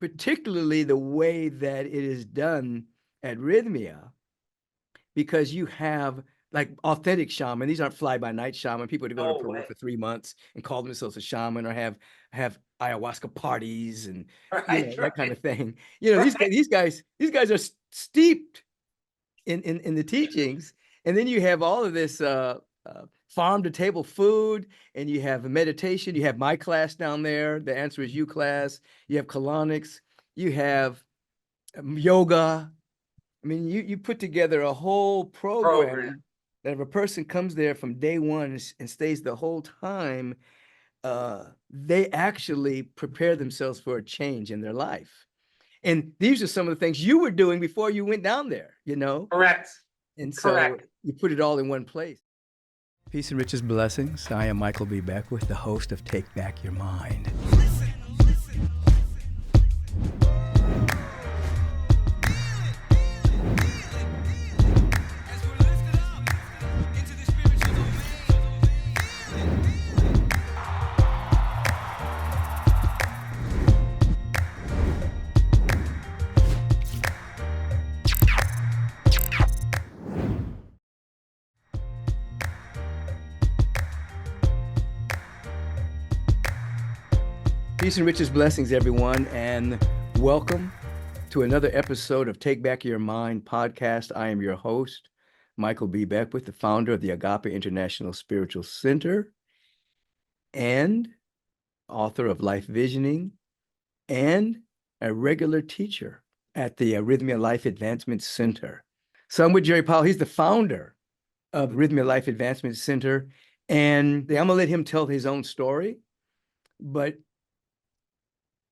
particularly the way that it is done at Rythmia, because you have like authentic shaman. These aren't fly-by-night shaman, people that go to Peru for 3 months and call themselves a shaman, or have ayahuasca parties and that kind of thing. These guys are steeped in the teachings. And then you have all of this farm to table food, and you have meditation. You have my class down there, the Answer Is You class. You have colonics. You have yoga. I mean, you put together a whole program that if a person comes there from day one and stays the whole time, they actually prepare themselves for a change in their life. And these are some of the things you were doing before you went down there, Correct. And so you put it all in one place. Peace and riches blessings. I am Michael B. Beckwith, the host of Take Back Your Mind. Peace and riches blessings, everyone, and welcome to another episode of Take Back Your Mind podcast. I am your host, Michael B. Beckwith, the founder of the Agape International Spiritual Center and author of Life Visioning and a regular teacher at the Rythmia Life Advancement Center. So I'm with Gerard Powell. He's the founder of Rythmia Life Advancement Center, and I'm going to let him tell his own story, but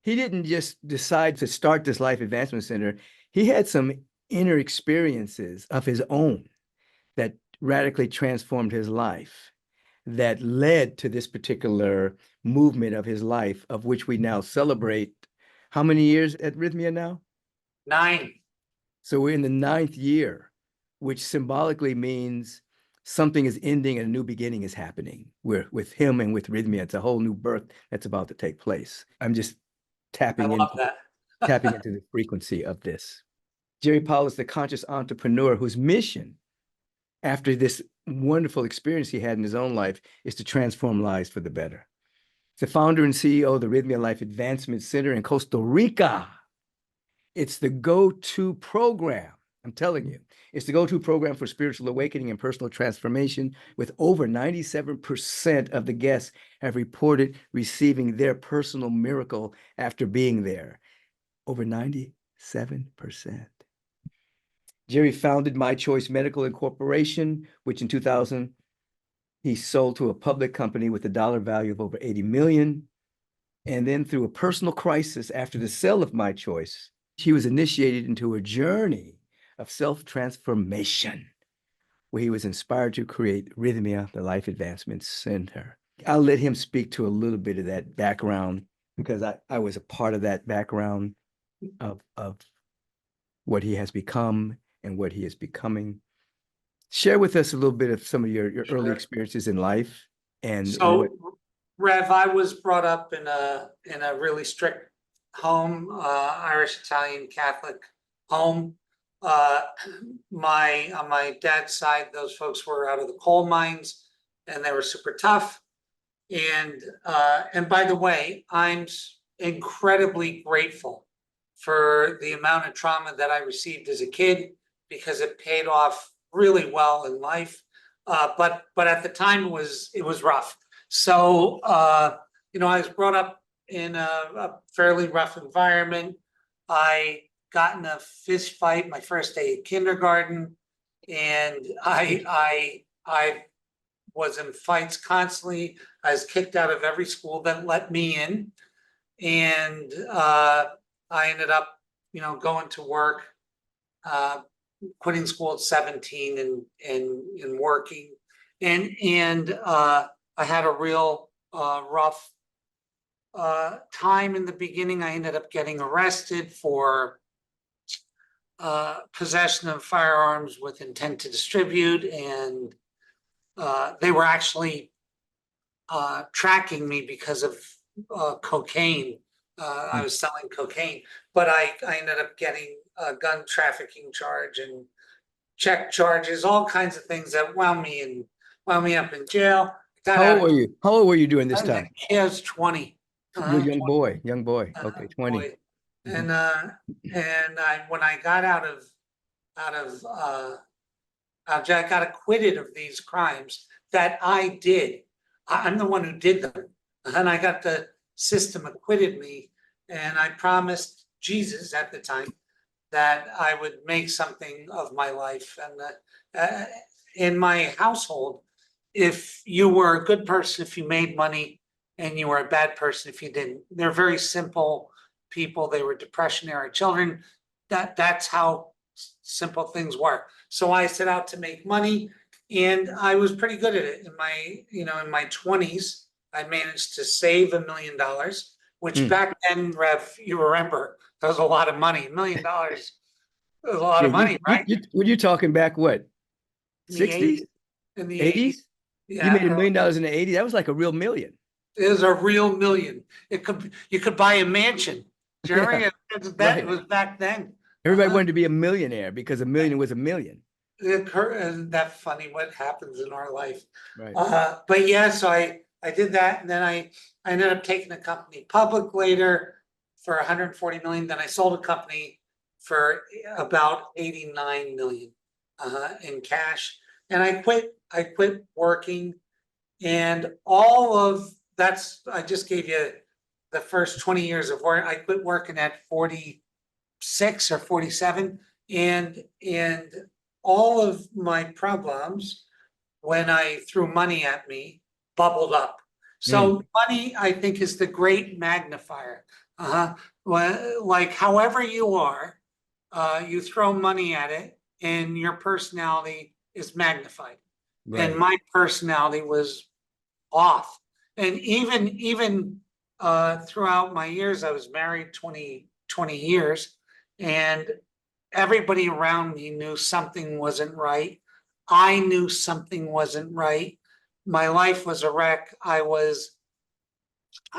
he didn't just decide to start this Life Advancement Center. He had some inner experiences of his own that radically transformed his life, that led to this particular movement of his life, of which we now celebrate. How many years at Rythmia now? 9. So we're in the 9th year, which symbolically means something is ending and a new beginning is happening. We're with him and with Rythmia. It's a whole new birth that's about to take place. I'm just tapping into the frequency of this. Gerard Powell is the conscious entrepreneur whose mission, after this wonderful experience he had in his own life, is to transform lives for the better. He's the founder and CEO of the Rythmia Life Advancement Center in Costa Rica. It's the go-to program. I'm telling you, it's the go-to program for spiritual awakening and personal transformation, with over 97% of the guests have reported receiving their personal miracle after being there. Over 97%. Jerry founded My Choice Medical Incorporation, which in 2000, he sold to a public company with a dollar value of over 80 million. And then through a personal crisis after the sale of My Choice, he was initiated into a journey of self-transformation, where he was inspired to create Rythmia, the Life Advancement Center. I'll let him speak to a little bit of that background, because I was a part of that background of what he has become and what he is becoming. Share with us a little bit of some of your early experiences in life. Rev, I was brought up in a really strict home, Irish, Italian, Catholic home. On my dad's side, those folks were out of the coal mines, and they were super tough. And by the way, I'm incredibly grateful for the amount of trauma that I received as a kid, because it paid off really well in life. But at the time it was rough. So I was brought up in a fairly rough environment. I got in a fist fight my first day at kindergarten, and I was in fights constantly. I was kicked out of every school that let me in, and I ended up, going to work, quitting school at 17 and working, and I had a real rough time in the beginning. I ended up getting arrested for possession of firearms with intent to distribute, and they were actually tracking me because of cocaine I was selling cocaine, but I ended up getting a gun trafficking charge and check charges, all kinds of things that wound me up in jail. Got How out old of were you? How old were you during I this was time? I was 20. You're a Uh, young boy. Okay, 20. boy. Mhm. And I when I got out of jail, I got acquitted of these crimes that I did. I'm the one who did them. And I got the system acquitted me. And I promised Jesus at the time that I would make something of my life. And in my household, if you were a good person, if you made money, and you were a bad person if you didn't. They're very simple people. They were depression era children. That's how simple things were. So I set out to make money, and I was pretty good at it. In my 20s, I managed to save $1 million, which back then, Rev, you remember, that was a lot of money. $1 million was a lot Yeah, of money, right? were you talking back what? In the 60s? 80s. In the 80s. 80s? You made $1 Yeah. million in the 80s. That was like a real million. It was a real million. You could buy a mansion. Do you Yeah, remember? It right. was back then. Everybody wanted to be a millionaire because a million was a million. Isn't that funny what happens in our life? Right. But yeah, so I did that, and then I ended up taking the company public later for 140 million. Then I sold a company for about 89 million in cash, and I quit. I quit working, and all of that's. I just gave you the first 20 years of work. I quit working at 46 or 47, and all of my problems, when I threw money at me, bubbled up. So money, I think, is the great magnifier. Well, like however you are, you throw money at it, and your personality is magnified. And Right. my personality was off. And even throughout my years, I was married 20 years, and everybody around me knew something wasn't right. I knew something wasn't right. My life was a wreck. I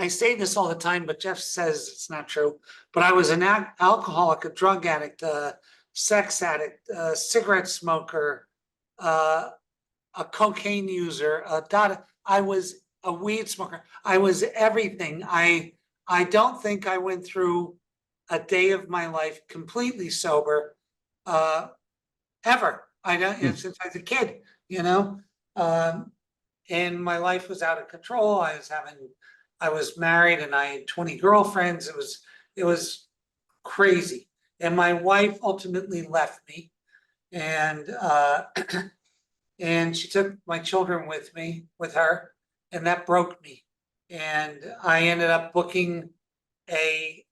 say this all the time, but Jeff says it's not true. But I was an alcoholic, a drug addict, a sex addict, a cigarette smoker, uh, a cocaine user, I was a weed smoker. I was everything. I don't think I went through a day of my life completely sober, uh, ever. I don't, since I was a kid, you know. And my life was out of control. I was married, and I had 20 girlfriends. It was crazy. And my wife ultimately left me, and and she took my children with her, and that broke me. And I ended up booking a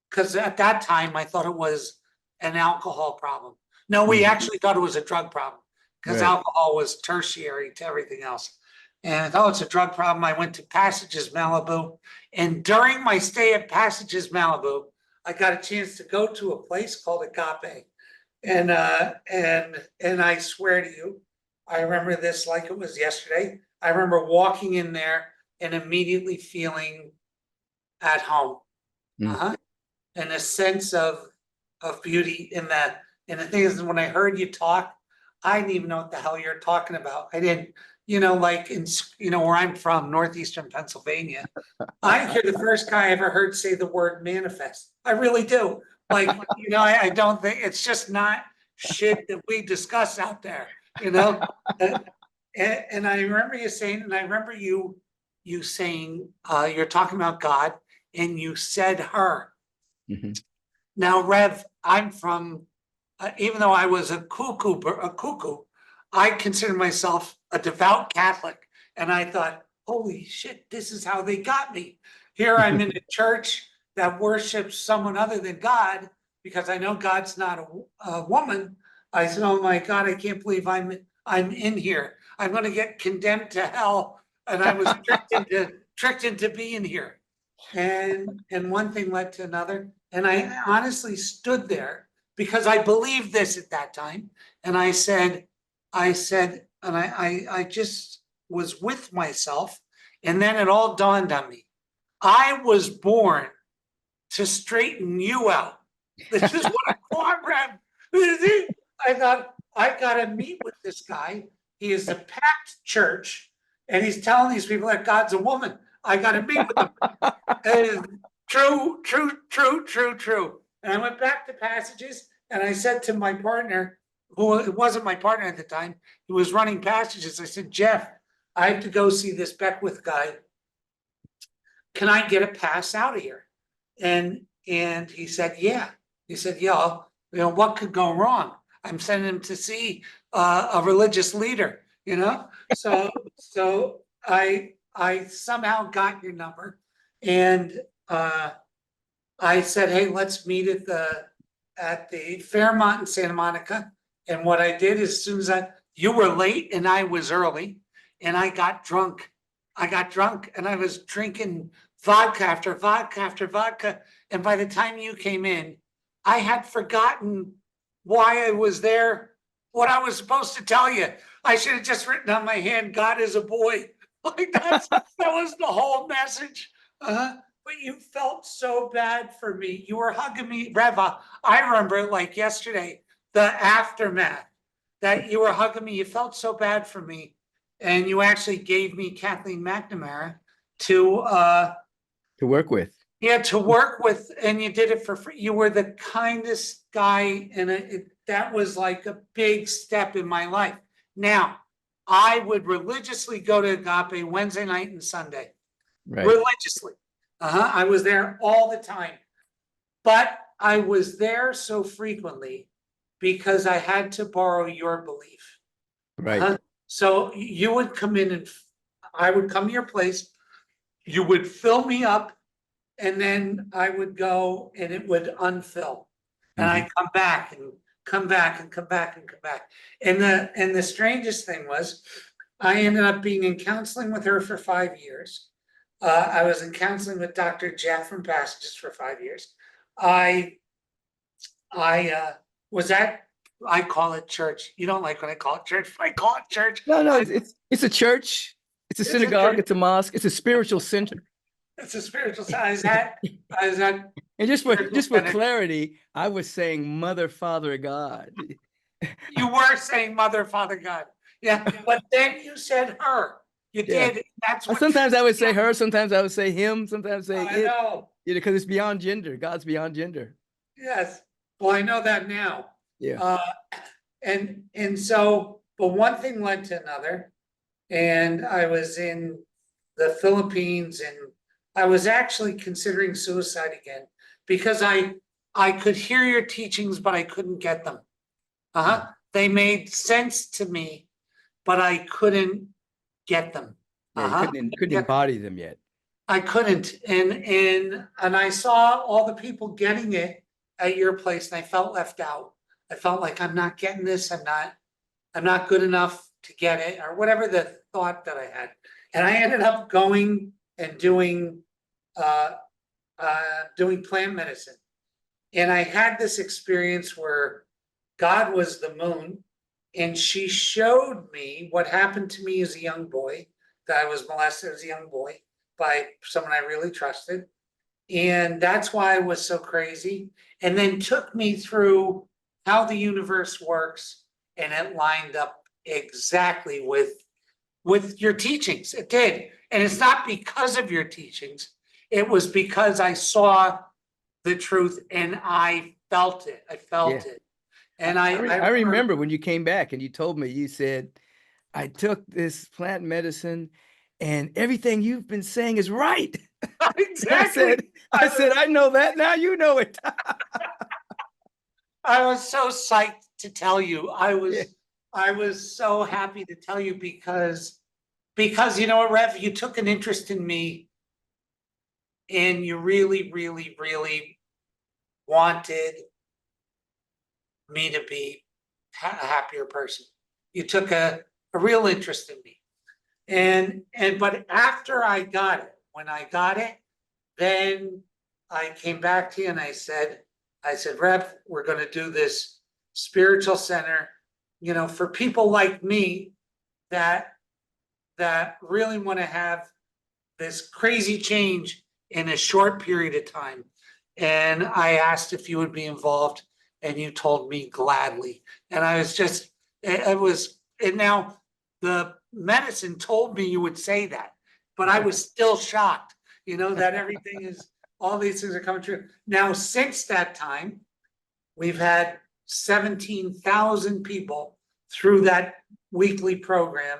because at that time I thought it was an alcohol problem. No, we actually thought it was a drug problem, because Right. alcohol was tertiary to everything else. And I thought it's a drug problem. I went to Passages Malibu, and during my stay at Passages Malibu, I got a chance to go to a place called Agape. And I swear to you, I remember this like it was yesterday. I remember walking in there and immediately feeling at home. Uh-huh. And a sense of beauty in that. And the thing is, when I heard you talk, I didn't even know what the hell you're talking about. I didn't, like where I'm from, northeastern Pennsylvania. I think you're the first guy I ever heard say the word manifest. I really do. Like, I don't think it's just not shit that we discuss out there, you know? And I remember you saying, and I remember you saying, you're talking about God, and you said her. Mm-hmm. Now, Rev, I'm from, even though I was a cuckoo, I consider myself a devout Catholic. And I thought, holy shit, this is how they got me. Here I'm in a church that worships someone other than God, because I know God's not a woman. I said, oh my God, I can't believe I'm in here. I'm going to get condemned to hell. And I was tricked into being here. And one thing led to another. And I honestly stood there because I believed this at that time. And I said, and I just was with myself. And then it all dawned on me. I was born to straighten you out. This is what I want, Rev. I thought, I gotta meet with this guy. He is a packed church, and he's telling these people that God's a woman. I gotta meet with him. And true, true, true, true, true. And I went back to Passages, and I said to my partner, who it wasn't my partner at the time, who was running Passages, I said, Jeff, I have to go see this Beckwith guy. Can I get a pass out of here? And he said, yeah. He said, yeah, what could go wrong? I'm sending him to see a religious leader, So I somehow got your number, and I said, hey, let's meet at the Fairmont in Santa Monica. And what I did is, as soon as you were late and I was early, and I got drunk. And I was drinking vodka after vodka after vodka. And by the time you came in, I had forgotten why I was there, what I was supposed to tell you. I should have just written on my hand, God is a boy. Like that was the whole message. But you felt so bad for me. You were hugging me, Reva. I remember it like yesterday, the aftermath that you were hugging me. You felt so bad for me. And you actually gave me Kathleen McNamara to work with. Yeah, to work with, and you did it for free. You were the kindest guy, and that was like a big step in my life. Now, I would religiously go to Agape Wednesday night and Sunday. Right. Religiously. I was there all the time. But I was there so frequently because I had to borrow your belief. Right. So you would come in, and I would come to your place. You would fill me up, and then I would go and it would unfill. And I'd come back and come back and come back and come back. And the strangest thing was, I ended up being in counseling with her for 5 years. I was in counseling with Dr. Jeff from Passages for 5 years. I was at, I call it church. You don't like when I call it church. I call it church. No, it's a church. It's a synagogue. It's a mosque. It's a spiritual center. It's a spiritual center. I was at. And just for clarity, I was saying Mother, Father, God. You were saying Mother, Father, God. Yeah, but then you said her. You did. That's what sometimes I would say her. Sometimes I would say him. Sometimes say I it. know. Because it's beyond gender. God's beyond gender. Yes. Well, I know that now. Yeah. And so, but one thing led to another, and I was in the Philippines, and I was actually considering suicide again because I could hear your teachings, but I couldn't get them. They made sense to me, but I couldn't get them. Couldn't embody them yet. I couldn't, and I saw all the people getting it at your place, and I felt left out. I felt like I'm not getting this. I'm not good enough to get it, or whatever the thought that I had. And I ended up going and doing plant medicine. And I had this experience where God was the moon, and she showed me what happened to me as a young boy, that I was molested as a young boy by someone I really trusted. And that's why I was so crazy. And then took me through how the universe works, and it lined up exactly with your teachings. It did. And it's not because of your teachings. It was because I saw the truth and I felt it. I felt it. And I remember when you came back and you told me, you said, I took this plant medicine and everything you've been saying is right. Exactly. I said, I know that now, you know it. I was so psyched to tell you. I was so happy to tell you because you know what, Rev, you took an interest in me, and you really, really, really wanted me to be a happier person. You took a real interest in me. But after I got it, when I got it, then I came back to you and I said, Rev, we're going to do this spiritual center, for people like me that really want to have this crazy change in a short period of time. And I asked if you would be involved, and you told me gladly. And I was just, and now the medicine told me you would say that, but I was still shocked, that everything is, all these things are coming true. Now, since that time, we've had 17,000 people through that weekly program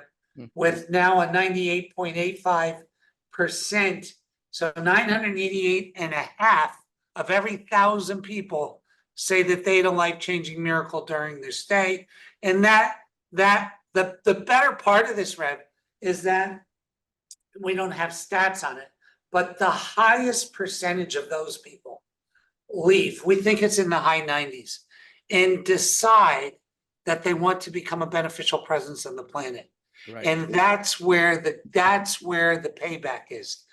with now a 98.85%. So 988 and a half of every 1,000 people say that they had a life-changing miracle during their stay. And the better part of this, Rev, is that we don't have stats on it, but the highest percentage of those people leave, we think it's in the high 90s, and decide that they want to become a beneficial presence on the planet. Right. And that's where the payback is,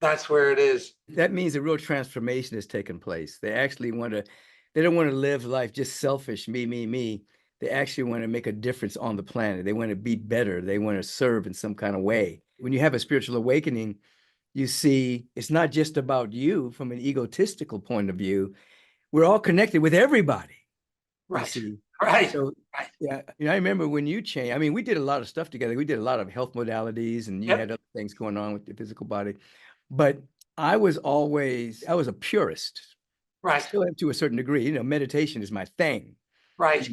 that's where it is. That means a real transformation has taken place. They actually they don't want to live life just selfish, me. They actually want to make a difference on the planet. They want to be better. They want to serve in some kind of way. When you have a spiritual awakening, you see it's not just about you from an egotistical point of view. We're all connected with everybody. Right. See. Right. So, right. Yeah, I remember when you changed. I mean, we did a lot of stuff together. We did a lot of health modalities, and you had other things going on with your physical body. But I was a purist. Right. Still am to a certain degree. Meditation is my thing. Right.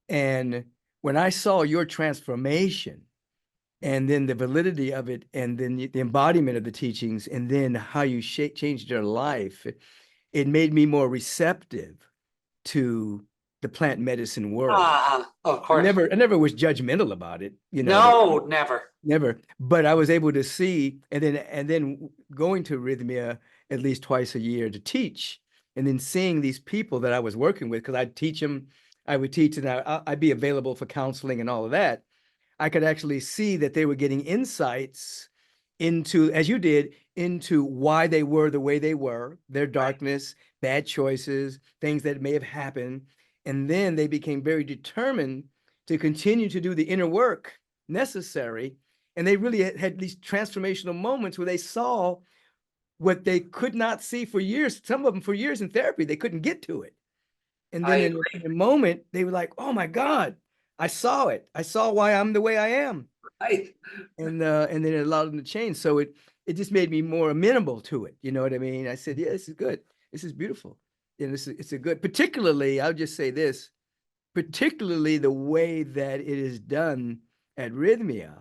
And when I saw your transformation, and then the validity of it, and then the embodiment of the teachings, and then how you changed your life, it made me more receptive to the plant medicine world. Of course. I never was judgmental about it. No, never. But I was able to see, and then going to Rythmia at least twice a year to teach, and then seeing these people that I was working with, because I'd teach them, I would teach, and I'd be available for counseling and all of that. I could actually see that they were getting insights into, as you did, into why they were the way they were, their darkness, bad choices, things that may have happened. And then they became very determined to continue to do the inner work necessary. And they really had these transformational moments where they saw what they could not see for years, some of them for years in therapy, they couldn't get to it. And then in a moment, they were like, oh my God, I saw it. I saw why I'm the way I am. Right. And then it allowed them to change. So it just made me more amenable to it. You know what I mean? I said, yeah, this is good. This is beautiful. And it's a good, particularly, I'll just say this, particularly the way that it is done at Rythmia,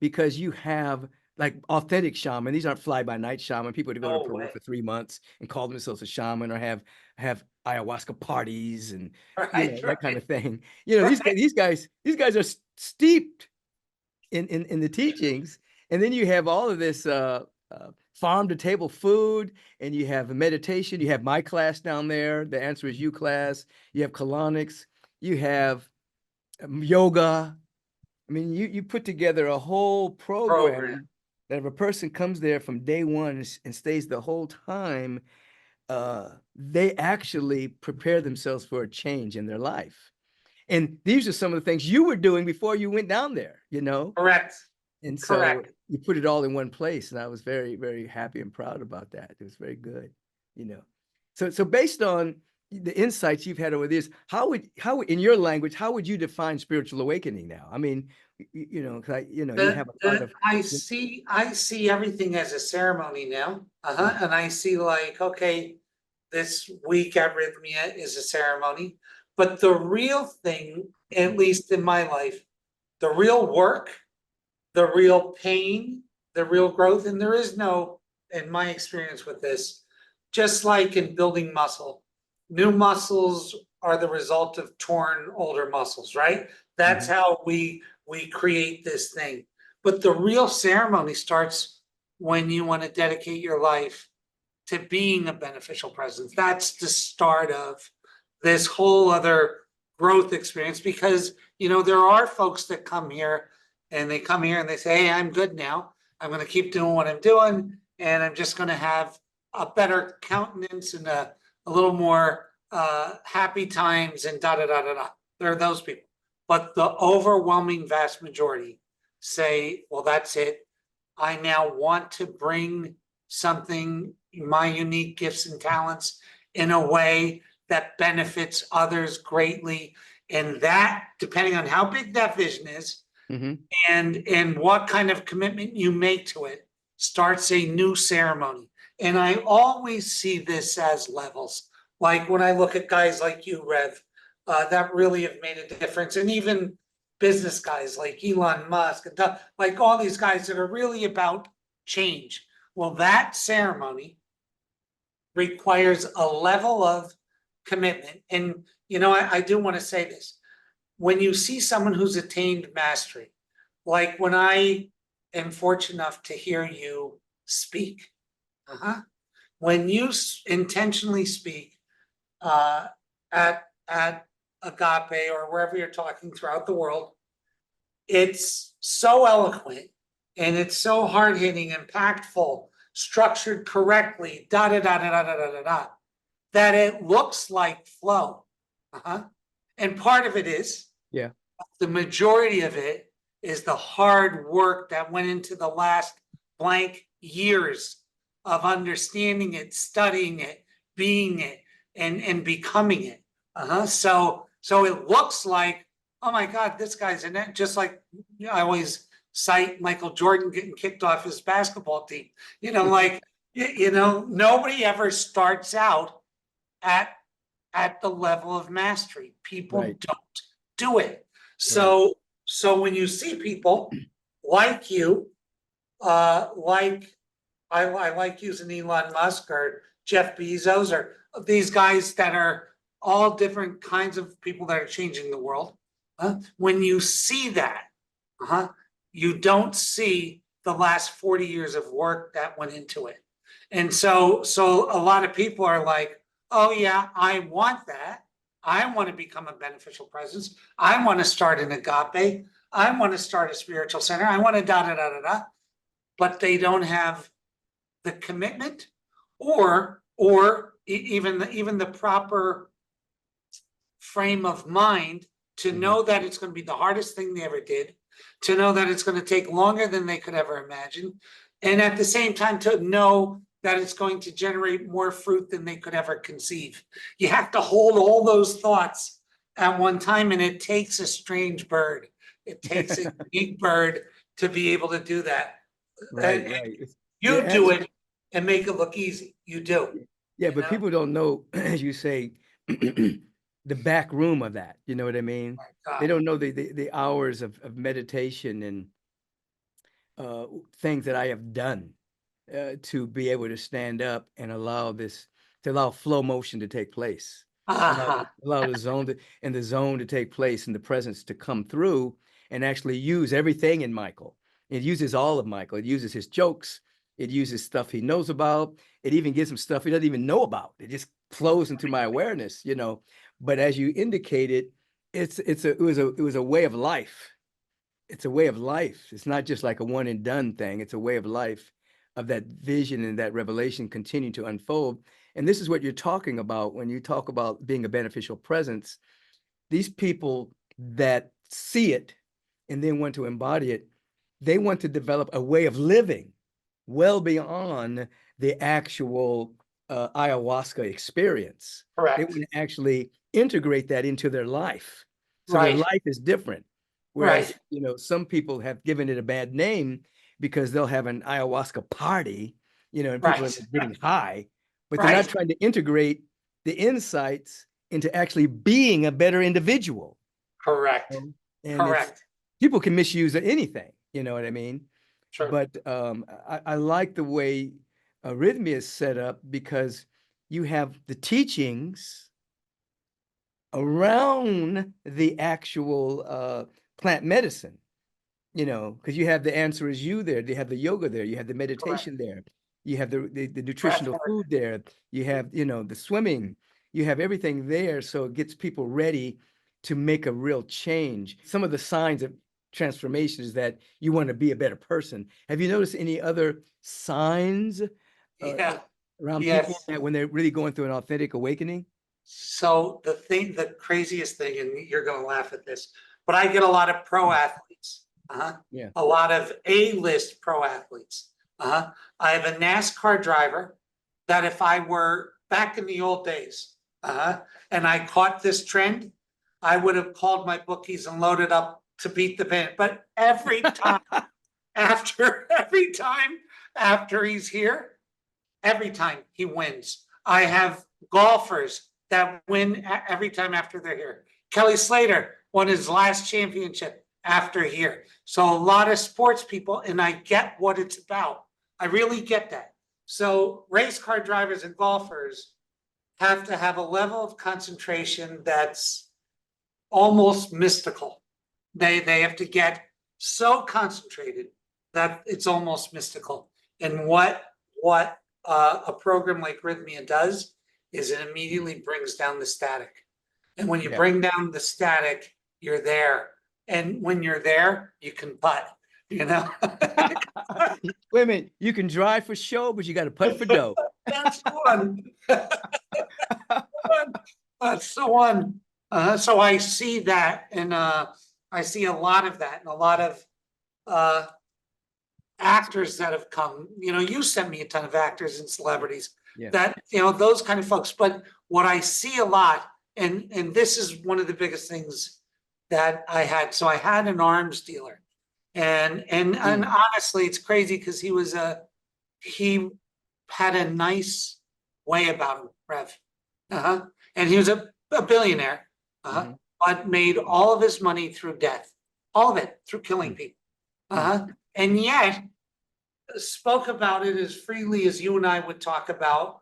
because you have like authentic shaman. These aren't fly-by-night shaman. People to go to Peru for 3 months and call themselves a shaman, or have ayahuasca parties and that kind of thing. These guys are steeped in the teachings. And then you have all of this farm to table food, and you have meditation. You have my class down there. The Answer Is You class. You have colonics. You have yoga. I mean, you put together a whole program that if a person comes there from day one and stays the whole time, they actually prepare themselves for a change in their life. And these are some of the things you were doing before you went down there, Correct. And so you put it all in one place, and I was very, very happy and proud about that. It was very good, So based on the insights you've had over this, how would in your language, how would you define spiritual awakening now? I mean, you have a lot of. I see everything as a ceremony now. And I see like, okay, this week at Rythmia is a ceremony, but the real thing, at least in my life, the real work, the real pain, the real growth, and there is no, in my experience with this, just like in building muscle, new muscles are the result of torn older muscles, right? That's how we create this thing. But the real ceremony starts when you want to dedicate your life to being a beneficial presence. That's the start of this whole other growth experience, because there are folks that come here and they say, hey, I'm good now. I'm going to keep doing what I'm doing, and I'm just going to have a better countenance and a little more happy times and da-da-da-da-da. There are those people. But the overwhelming vast majority say, well, that's it. I now want to bring something, my unique gifts and talents, in a way that benefits others greatly. And that, depending on how big that vision is, and what kind of commitment you make to it, starts a new ceremony. And I always see this as levels. Like when I look at guys like you, Rev, that really have made a difference. And even business guys like Elon Musk, and like all these guys that are really about change. Well, that ceremony requires a level of commitment. And, you know, I do want to say this. When you see someone who's attained mastery, like when I am fortunate enough to hear you speak, when you intentionally speak at Agape or wherever you're talking throughout the world, it's so eloquent and it's so hard-hitting, impactful, structured correctly, that it looks like flow. And part of it is, the majority of it is the hard work that went into the last blank years of understanding it, studying it, being it, and becoming it. So it looks like, oh my God, this guy's in it. Just like, you know, I always cite Michael Jordan getting kicked off his basketball team. You know, like, you know, nobody ever starts out at the level of mastery. People don't do it. So when you see people like you, like I like using Elon Musk or Jeff Bezos or these guys that are all different kinds of people that are changing the world. When you see that, you don't see the last 40 years of work that went into it. And so a lot of people are like, oh yeah, I want that. I want to become a beneficial presence. I want to start an Agape. I want to start a spiritual center. I want to but they don't have the commitment or even the proper frame of mind to know that it's going to be the hardest thing they ever did, to know that it's going to take longer than they could ever imagine, and at the same time to know that it's going to generate more fruit than they could ever conceive. You have to hold all those thoughts at one time, and it takes a strange bird. It takes a unique bird to be able to do that. Right. You do it and make it look easy. You do. Yeah, but people don't know, as you say, the back room of that. You know what I mean? They don't know the hours of meditation and things that I have done to be able to stand up and allow flow motion to take place. Allow the zone to take place and the presence to come through and actually use everything in Michael. It uses all of Michael. It uses his jokes. It uses stuff he knows about. It even gives him stuff he doesn't even know about. It just flows into my awareness, you know. But as you indicated, it was a way of life. It's a way of life. It's not just like a one and done thing. It's a way of life, of that vision and that revelation continue to unfold. And this is what you're talking about when you talk about being a beneficial presence. These people that see it and then want to embody it, they want to develop a way of living well beyond the actual ayahuasca experience. Correct. They want to actually integrate that into their life. So their life is different. Whereas, you know, some people have given it a bad name because they'll have an ayahuasca party, you know, and people are getting high, but they're not trying to integrate the insights into actually being a better individual. Correct. And people can misuse anything, you know what I mean? Sure. But I like the way Rythmia is set up because you have the teachings around the actual plant medicine, you know, because you have the answer is you there. They have the yoga there. You have the meditation there. You have the nutritional food there. You have, you know, the swimming. You have everything there. So it gets people ready to make a real change. Some of the signs of transformation is that you want to be a better person. Have you noticed any other signs around people that when they're really going through an authentic awakening? So the craziest thing, and you're going to laugh at this, but I get a lot of pro athletes, a lot of A-list pro athletes I have a NASCAR driver that if I were back in the old days, and I caught this trend, I would have called my bookies and loaded up to beat the band. But every time every time after he's here, every time he wins. I have golfers that win every time after they're here. Kelly Slater won his last championship after here. So a lot of sports people, and I get what it's about. I really get that. So race car drivers and golfers have to have a level of concentration that's almost mystical. They have to get so concentrated that it's almost mystical. And what a program like Rythmia does is it immediately brings down the static. And when you bring down the static, you're there. And when you're there, you can putt, you know? Wait a minute, you can drive for show, but you got to putt for dough. That's the one. That's the one. So I see that, and I see a lot of that, and a lot of actors that have come. You know, you sent me a ton of actors and celebrities that, you know, those kind of folks. But what I see a lot, and this is one of the biggest things that I had. So I had an arms dealer, and honestly, it's crazy because he had a nice way about him, Rev. And he was a billionaire, but made all of his money through death, all of it through killing people. And yet spoke about it as freely as you and I would talk about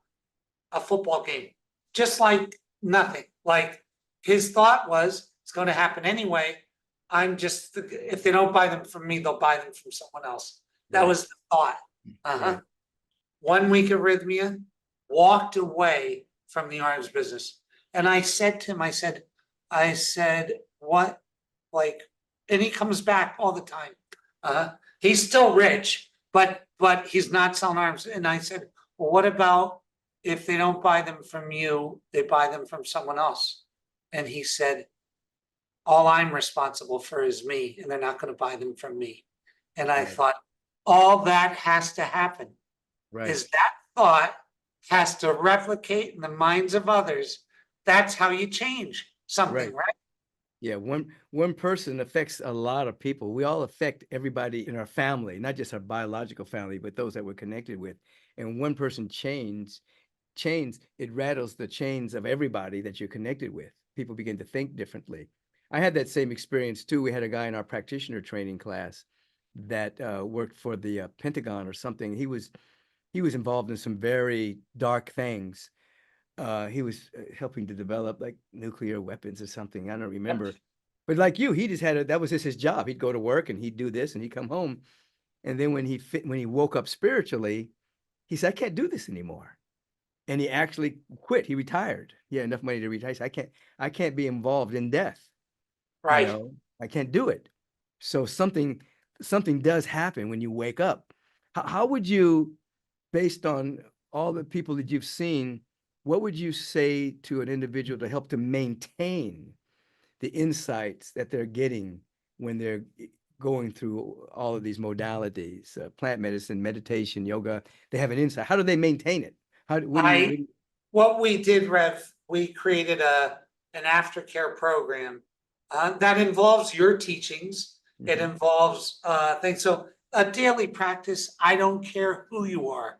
a football game, just like nothing. Like his thought was, it's going to happen anyway. I'm just, if they don't buy them from me, they'll buy them from someone else. That was the thought. 1 week of Rythmia, walked away from the arms business. And I said to him, I said, what? Like, and he comes back all the time. He's still rich, but he's not selling arms. And I said, well, what about if they don't buy them from you, they buy them from someone else? And he said, all I'm responsible for is me, and they're not going to buy them from me. And I thought, all that has to happen. Is that thought has to replicate in the minds of others. That's how you change something, right? Yeah, one person affects a lot of people. We all affect everybody in our family, not just our biological family, but those that we're connected with. And one person chains, it rattles the chains of everybody that you're connected with. People begin to think differently. I had that same experience too. We had a guy in our practitioner training class that worked for the Pentagon or something. He was involved in some very dark things. He was helping to develop like nuclear weapons or something. I don't remember. But like you, he just had that was just his job. He'd go to work and he'd do this and he'd come home. And then when he woke up spiritually, he said, I can't do this anymore. And he actually quit. He retired. He had enough money to retire. He said, I can't be involved in death. Right. You know, I can't do it. So something does happen when you wake up. How would you, based on all the people that you've seen, what would you say to an individual to help to maintain the insights that they're getting when they're going through all of these modalities, plant medicine, meditation, yoga? They have an insight. How do they maintain it? What we did, Rev, we created an aftercare program that involves your teachings. It involves things. So a daily practice, I don't care who you are,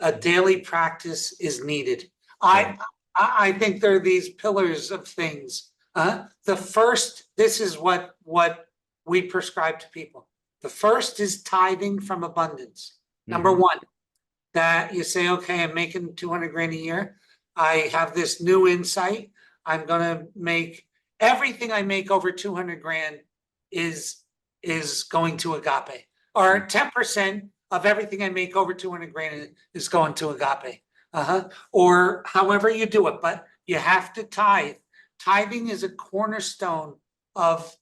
a daily practice is needed. I think there are these pillars of things. The first, this is what we prescribe to people. The first is tithing from abundance. Number one, that you say, okay, I'm making 200 grand a year. I have this new insight. I'm going to make everything I make over 200 grand is going to Agape, or 10% of everything I make over 200 grand is going to Agape. Or however you do it, but you have to tithe. Tithing is a cornerstone of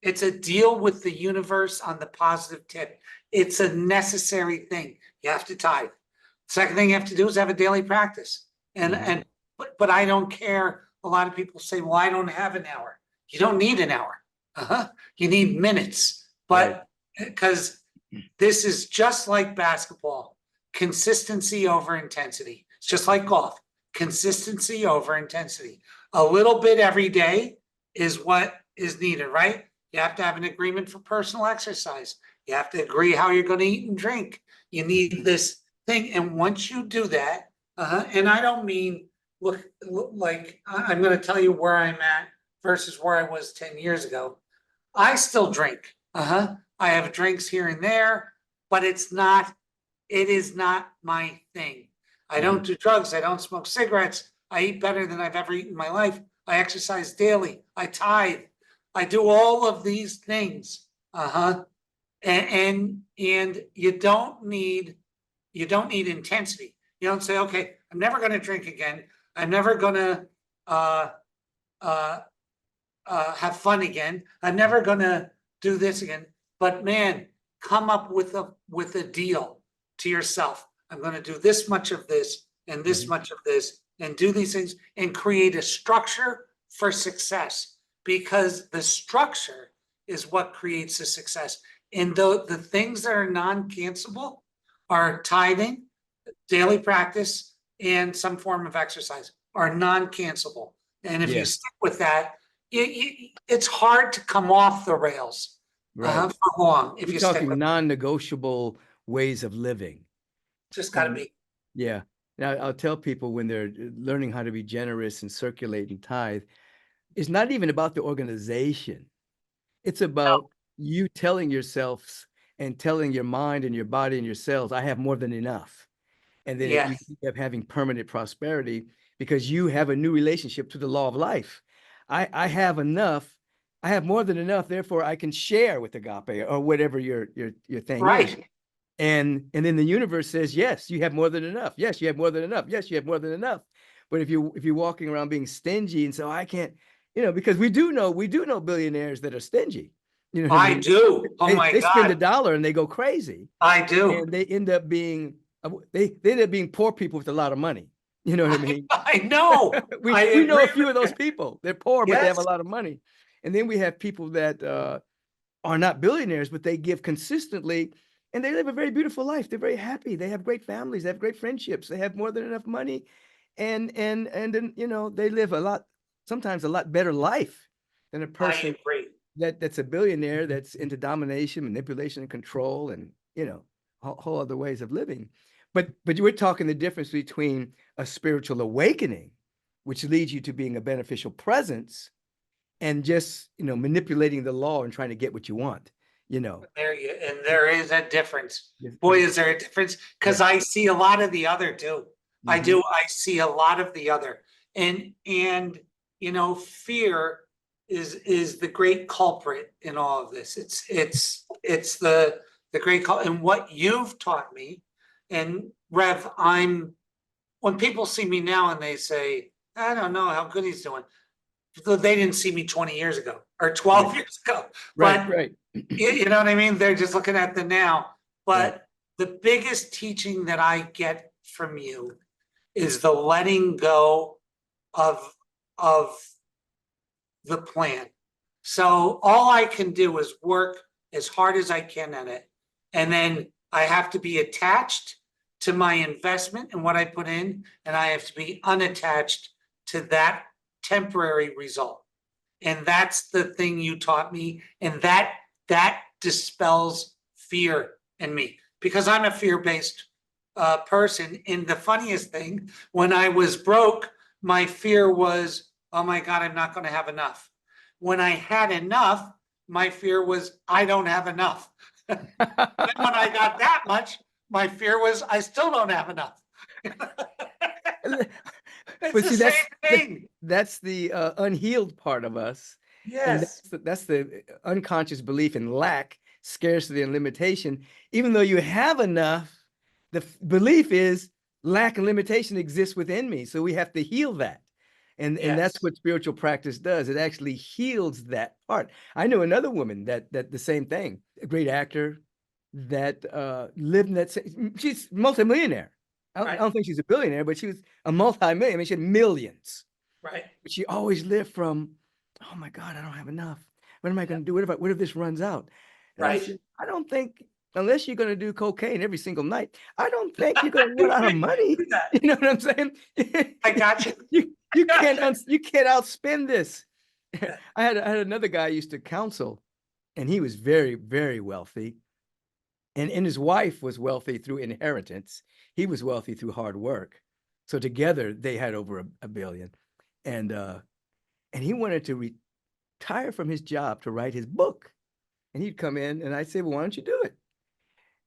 it's a deal with the universe on the positive tip. It's a necessary thing. You have to tithe. Second thing you have to do is have a daily practice. But I don't care. A lot of people say, well, I don't have an hour. You don't need an hour. You need minutes. But because This is just like basketball, consistency over intensity. It's just like golf, consistency over intensity. A little bit every day is what is needed, right? You have to have an agreement for personal exercise. You have to agree how you're going to eat and drink. You need this thing. And once you do that, and I don't mean look like I'm going to tell you where I'm at versus where I was 10 years ago. I still drink. I have drinks here and there, but it is not my thing. I don't do drugs. I don't smoke cigarettes. I eat better than I've ever eaten in my life. I exercise daily. I tithe. I do all of these things. And you don't need intensity. You don't say, okay, I'm never going to drink again. I'm never going to have fun again. I'm never going to do this again. But man, come up with a deal to yourself. I'm going to do this much of this and this much of this and do these things and create a structure for success, because the structure is what creates the success. And the things that are non-cancelable are tithing, daily practice, and some form of exercise are non-cancelable. And if you stick with that, it's hard to come off the rails for long. If you're talking non-negotiable ways of living, just got to be. Yeah. Now, I'll tell people when they're learning how to be generous and circulate and tithe, it's not even about the organization. It's about you telling yourselves and telling your mind and your body and your cells, I have more than enough. And then you end up having permanent prosperity because you have a new relationship to the law of life. I have enough. I have more than enough. Therefore, I can share with Agape or whatever your thing is. And then the universe says, yes, you have more than enough. Yes, you have more than enough. Yes, you have more than enough. But if you're walking around being stingy and so I can't, because we do know billionaires that are stingy. I mean? Do. Oh my God. They spend $1 and they go crazy. I do. And they end up being poor people with a lot of money. You know what I mean? I know. we know a few of those people. They're poor, but they have a lot of money. And then we have people that are not billionaires, but they give consistently. And they live a very beautiful life. They're very happy. They have great families. They have great friendships. They have more than enough money. And then, they live sometimes a lot better life than a person that's a billionaire that's into domination, manipulation, and control, and, whole other ways of living. But we're talking the difference between a spiritual awakening, which leads you to being a beneficial presence, and just, manipulating the law and trying to get what you want. And there is a difference. Boy, is there a difference, because I see a lot of the other too. I do. I see a lot of the other, and fear is the great culprit in all of this. It's the great culprit. And what you've taught me, and Rev, when people see me now and they say, I don't know how good he's doing. They didn't see me 20 years ago or 12 years ago. Right. You know what I mean? They're just looking at the now. But the biggest teaching that I get from you is the letting go of the plan. So all I can do is work as hard as I can at it. And then I have to be attached to my investment and what I put in, and I have to be unattached to that temporary result. And that's the thing you taught me. And that dispels fear in me, because I'm a fear-based person. And the funniest thing, when I was broke, my fear was, oh my God, I'm not going to have enough. When I had enough, my fear was, I don't have enough. Then when I got that much, my fear was, I still don't have enough. It's the same thing. That's the unhealed part of us. Yes. And that's the unconscious belief in lack, scarcity, and limitation. Even though you have enough, the belief is lack and limitation exists within me. So we have to heal that. And that's what spiritual practice does. It actually heals that part. I know another woman that the same thing, a great actor that lived in that, she's multimillionaire. I don't think she's a billionaire, but she was a multi-million. I mean, she had millions. Right. But she always lived from, oh my God, I don't have enough. What am I going to do? What if this runs out? And I said, I don't think unless you're going to do cocaine every single night, I don't think you're going to run out of money. You know what I'm saying? I got you. You can't outspend this. I had another guy I used to counsel, and he was very, very wealthy. And his wife was wealthy through inheritance. He was wealthy through hard work. So together they had over a billion. And he wanted to retire from his job to write his book. And he'd come in and I'd say, well, why don't you do it?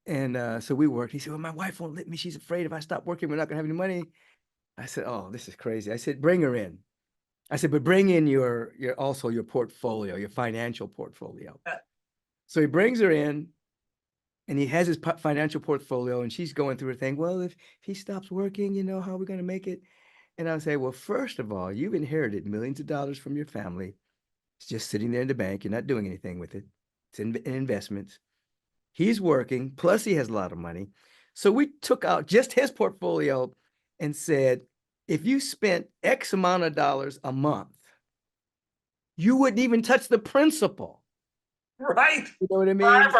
And so we worked. He said, well, my wife won't let me. She's afraid if I stop working, we're not gonna have any money. I said, oh, this is crazy. I said, bring her in. I said, but bring in your also your portfolio, your financial portfolio. So he brings her in and he has his financial portfolio, and she's going through her thing. Well, if he stops working, you know, how are we going to make it? And I'll say, well, first of all, you've inherited millions of dollars from your family. It's just sitting there in the bank. You're not doing anything with it. It's in investments. He's working, plus he has a lot of money. So we took out just his portfolio and said, if you spent X amount of dollars a month, you wouldn't even touch the principal. Right. You know what I mean?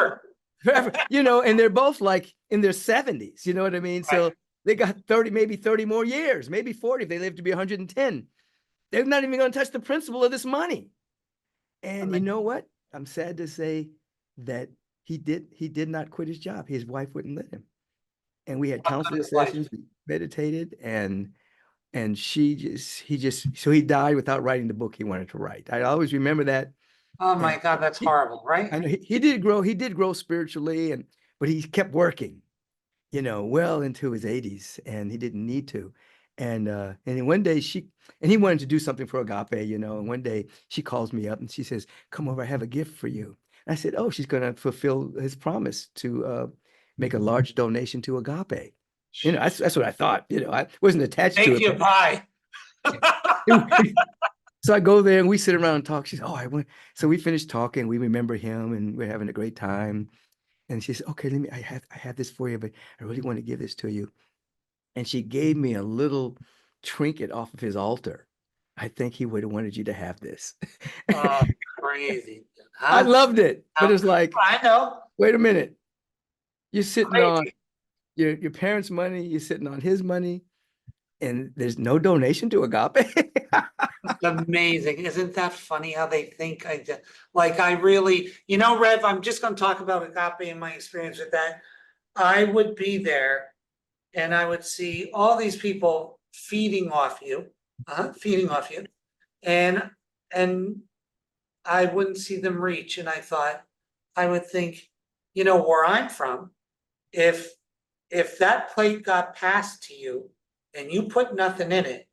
Forever. You know, and they're both like in their 70s, you know what I mean? So Right. they got 30, maybe 30 more years, maybe 40 if they live to be 110. They're not even going to touch the principal of this money. And you know what? I'm sad to say that he did not quit his job. His wife wouldn't let him. And we had counseling sessions, we meditated, and so he died without writing the book he wanted to write. I always remember that. Oh my God, that's horrible, right? I know he did grow spiritually, but he kept working, you know, well into his 80s, and he didn't need to. And one day he wanted to do something for Agape, you know, and one day she calls me up and she says, come over, I have a gift for you. And I said, oh, she's going to fulfill his promise to make a large donation to Agape. You know, that's what I thought, you know, I wasn't attached to it. Make you pie. So I go there and we sit around and talk. She said, oh, I went. So we finished talking. We remember him and we're having a great time. And she said, okay, I have this for you, but I really want to give this to you. And she gave me a little trinket off of his altar. I think he would have wanted you to have this. Oh, crazy. I loved it. But it's like, I know. wait a minute. You're sitting Crazy. on your parents' money, you're sitting on his money, and there's no donation to Agape. Amazing. Isn't that funny how they think? I really, you know, Rev, I'm just going to talk about Agape and my experience with that. I would be there and I would see all these people feeding off you, and I wouldn't see them reach. And I would think, you know, where I'm from, if that plate got passed to you and you put nothing in it,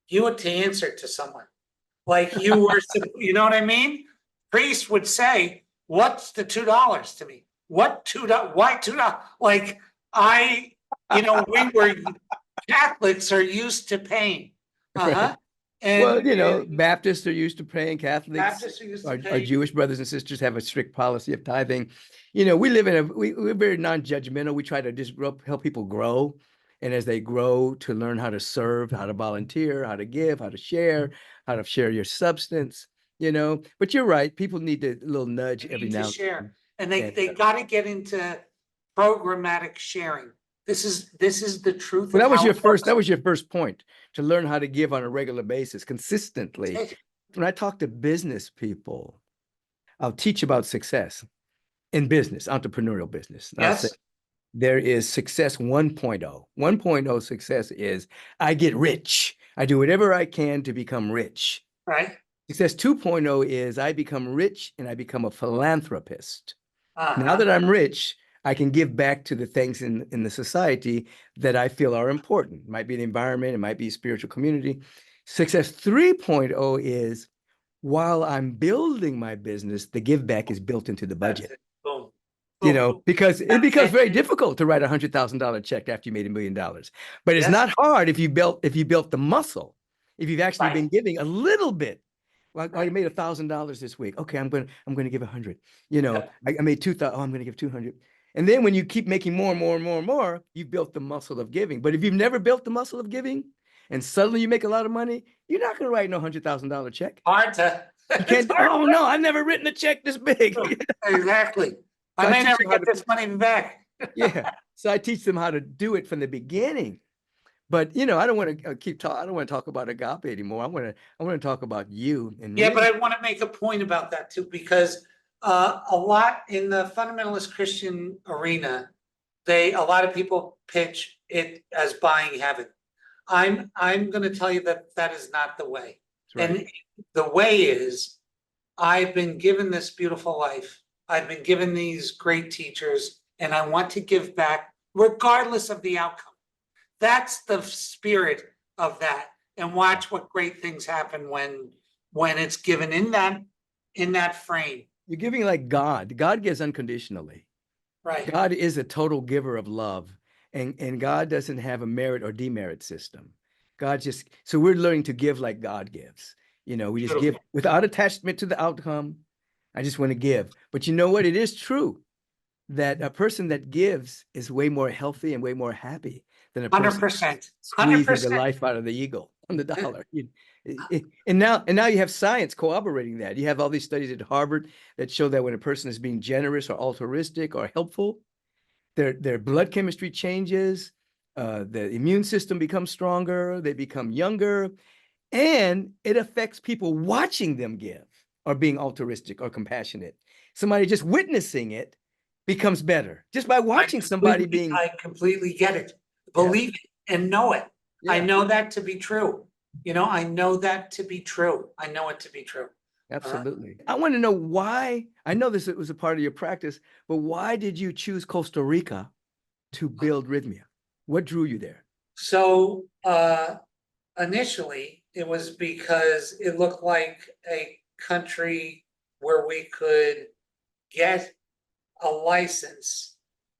you would to answer to someone. Like you were, you know what I mean? Priest would say, what's the $2 to me? What $2? Why $2? Like you know, we were Catholics are used to paying. Right. And, well, you know, Baptists are used to paying. Catholics, Baptists are used to our paying. Jewish brothers and sisters have a strict policy of tithing. You know, we live in we're very non-judgmental. We try to just help people grow. And as they grow, to learn how to serve, how to volunteer, how to give, how to share your substance, you know. But you're right. People need a little nudge every now and then. And they got to get into programmatic sharing. This is the truth. Well, that was your first point, to learn how to give on a regular basis, consistently. When I talk to business people, I'll teach about success in business, entrepreneurial business. Yes. There is success 1.0. 1.0 success is I get rich. I do whatever I can to become rich. Right. Success 2.0 is I become rich and I become a philanthropist. Now that I'm rich, I can give back to the things in the society that I feel are important. It might be the environment, it might be a spiritual community. Success 3.0 is while I'm building my business, the give back is built into the budget. Boom. You know, because it becomes very difficult to write a $100,000 check after you made $1 million. But it's not hard if you built the muscle, if you've actually been giving a little bit. Well, I made $1,000 this week. Okay, I'm gonna give 100. You know, I made 2,000. Oh, I'm gonna give 200. And then when you keep making more and more and more and more, you've built the muscle of giving. But if you've never built the muscle of giving, and suddenly you make a lot of money, you're not gonna write no $100,000 check. Hard to. You can't. Oh no, I've never written a check this big. Exactly. I So I may teach never them how get this money back. yeah. So I teach them how to do it from the beginning. But I don't want to keep talking. I don't want to talk about Agape anymore. I want to talk about you and Yeah, but really. I want to make a point about that too, because a lot in the fundamentalist Christian arena, a lot of people pitch it as buying heaven. I'm going to tell you that that is not the way. Right. And the way is, I've been given this beautiful life. I've been given these great teachers, and I want to give back regardless of the outcome. That's the spirit of that. And watch what great things happen when it's given in that frame. You're giving like God. God gives unconditionally. Right. God is a total giver of love, and God doesn't have a merit or demerit system. God just so we're learning to give like God gives. We just give Beautiful. without attachment to the outcome. I just want to give. But you know what? It is true that a person that gives is way more healthy and way more happy than a person 100%. squeezing the 100%. life out of the eagle on the dollar. And now you have science corroborating that. You have all these studies at Harvard that show that when a person is being generous or altruistic or helpful, their blood chemistry changes, the immune system becomes stronger, they become younger, and it affects people watching them give or being altruistic or compassionate. Somebody just witnessing it becomes better just by watching somebody being. I completely get it. Yeah, Believe it and know it. I yeah, know that to be true. I know that to be true. I know it to be true. absolutely. I want to know why. I know this was a part of your practice, but why did you choose Costa Rica to build Rythmia? What drew you there? So initially, it was because it looked like a country where we could get a license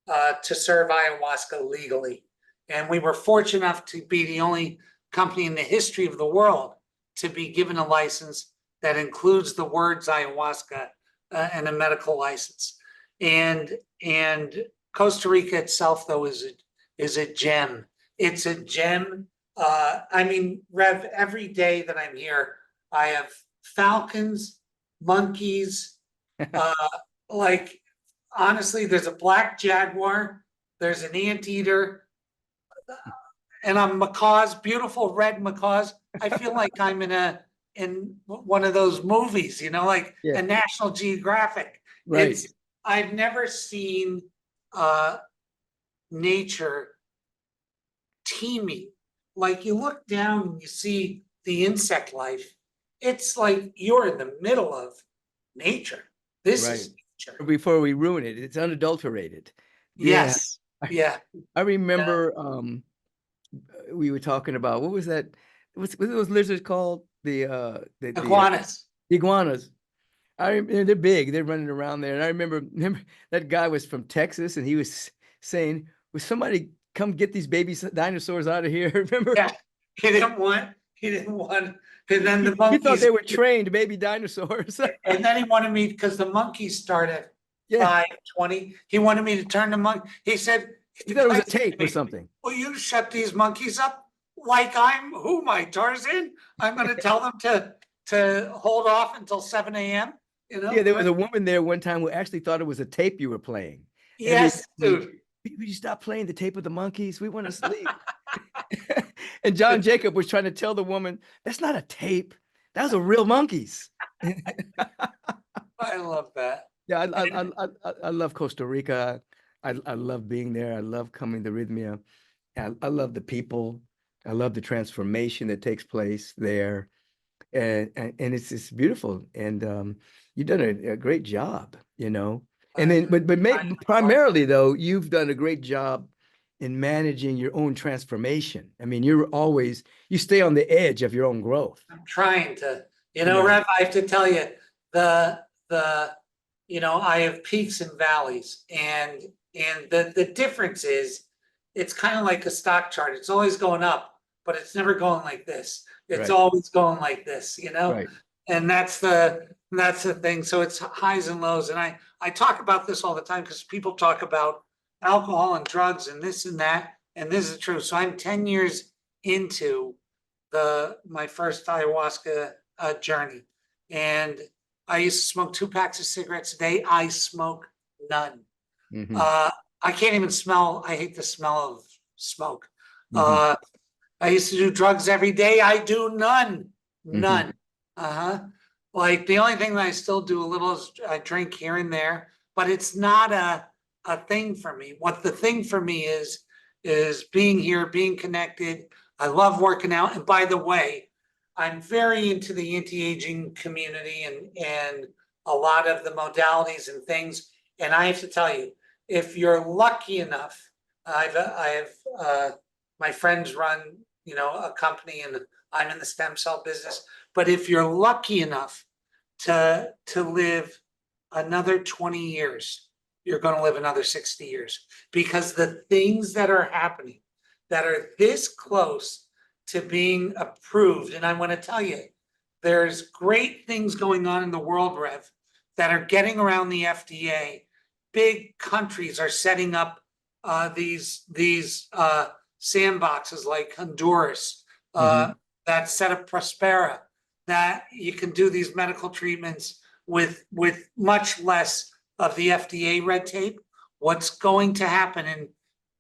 to serve ayahuasca legally. And we were fortunate enough to be the only company in the history of the world to be given a license that includes the words ayahuasca and a medical license. And Costa Rica itself, though, is a gem. It's a gem. I mean, Rev, every day that I'm here, I have falcons, monkeys, like honestly, there's a black jaguar, there's an anteater, and I'm macaws, beautiful red macaws. I feel like I'm in one of those movies, like Yeah, a National Geographic. right. I've never seen nature teeming. Like you look down and you see the insect life. It's like you're in the middle of nature. This Right. is nature. Before we ruin it, it's unadulterated. Yeah. Yes. Yeah. I remember we were talking about what was that? What's those lizards called? The Iguanas. iguanas. They're big. They're running around there. And I remember that guy was from Texas, and he was saying, "Will somebody come get these baby dinosaurs out of here?" Remember? Yeah. He didn't want, and then the He thought monkeys, they were trained baby dinosaurs. and then he wanted me, because the monkeys start at Yeah, 5:20. He wanted me to turn the monkey. He said, he thought it was a tape or something. will you shut these monkeys up? Like who am I, Tarzan? I'm gonna tell them to hold off until 7 a.m. Yeah, there was a woman there one time who actually thought it was a tape you were playing. Yes, dude. Will you stop playing the tape of the monkeys? We want to sleep. And John Jacob was trying to tell the woman, that's not a tape. That was a real monkeys. I love that. Yeah, I love Costa Rica. I love being there. I love coming to Rythmia. I love the people. I love the transformation that takes place there. And it's beautiful. And you've done a great job, And then, but primarily though, you've done a great job in managing your own transformation. I mean, you stay on the edge of your own growth. I'm trying to, Yeah. Rev, I have to tell you, the I have peaks and valleys, and the difference is it's kind of like a stock chart. It's always going up, but it's never going like this. It's Right. always going like this, Right. and that's the thing. So it's highs and lows. And I talk about this all the time because people talk about alcohol and drugs and this and that. And this is true. So I'm 10 years into my first ayahuasca journey. And I used to smoke 2 packs of cigarettes a day. I smoke none. Mm-hmm. I can't even smell. I hate the smell of smoke. Mm-hmm. I used to do drugs every day. I do none. Mm-hmm. None. Uh-huh. Like the only thing that I still do a little is I drink here and there, but it's not a thing for me. What the thing for me is being here, being connected. I love working out. And by the way, I'm very into the anti-aging community and a lot of the modalities and things. And I have to tell you, if you're lucky enough, I've my friends run, a company, and I'm in the stem cell business. But if you're lucky enough to live another 20 years, you're going to live another 60 years, because the things that are happening that are this close to being approved, and I want to tell you, there's great things going on in the world, Rev, that are getting around the FDA. Big countries are setting up these sandboxes like Honduras, that set up Prospera, that you can do these medical treatments with much less of the FDA red tape. What's going to happen in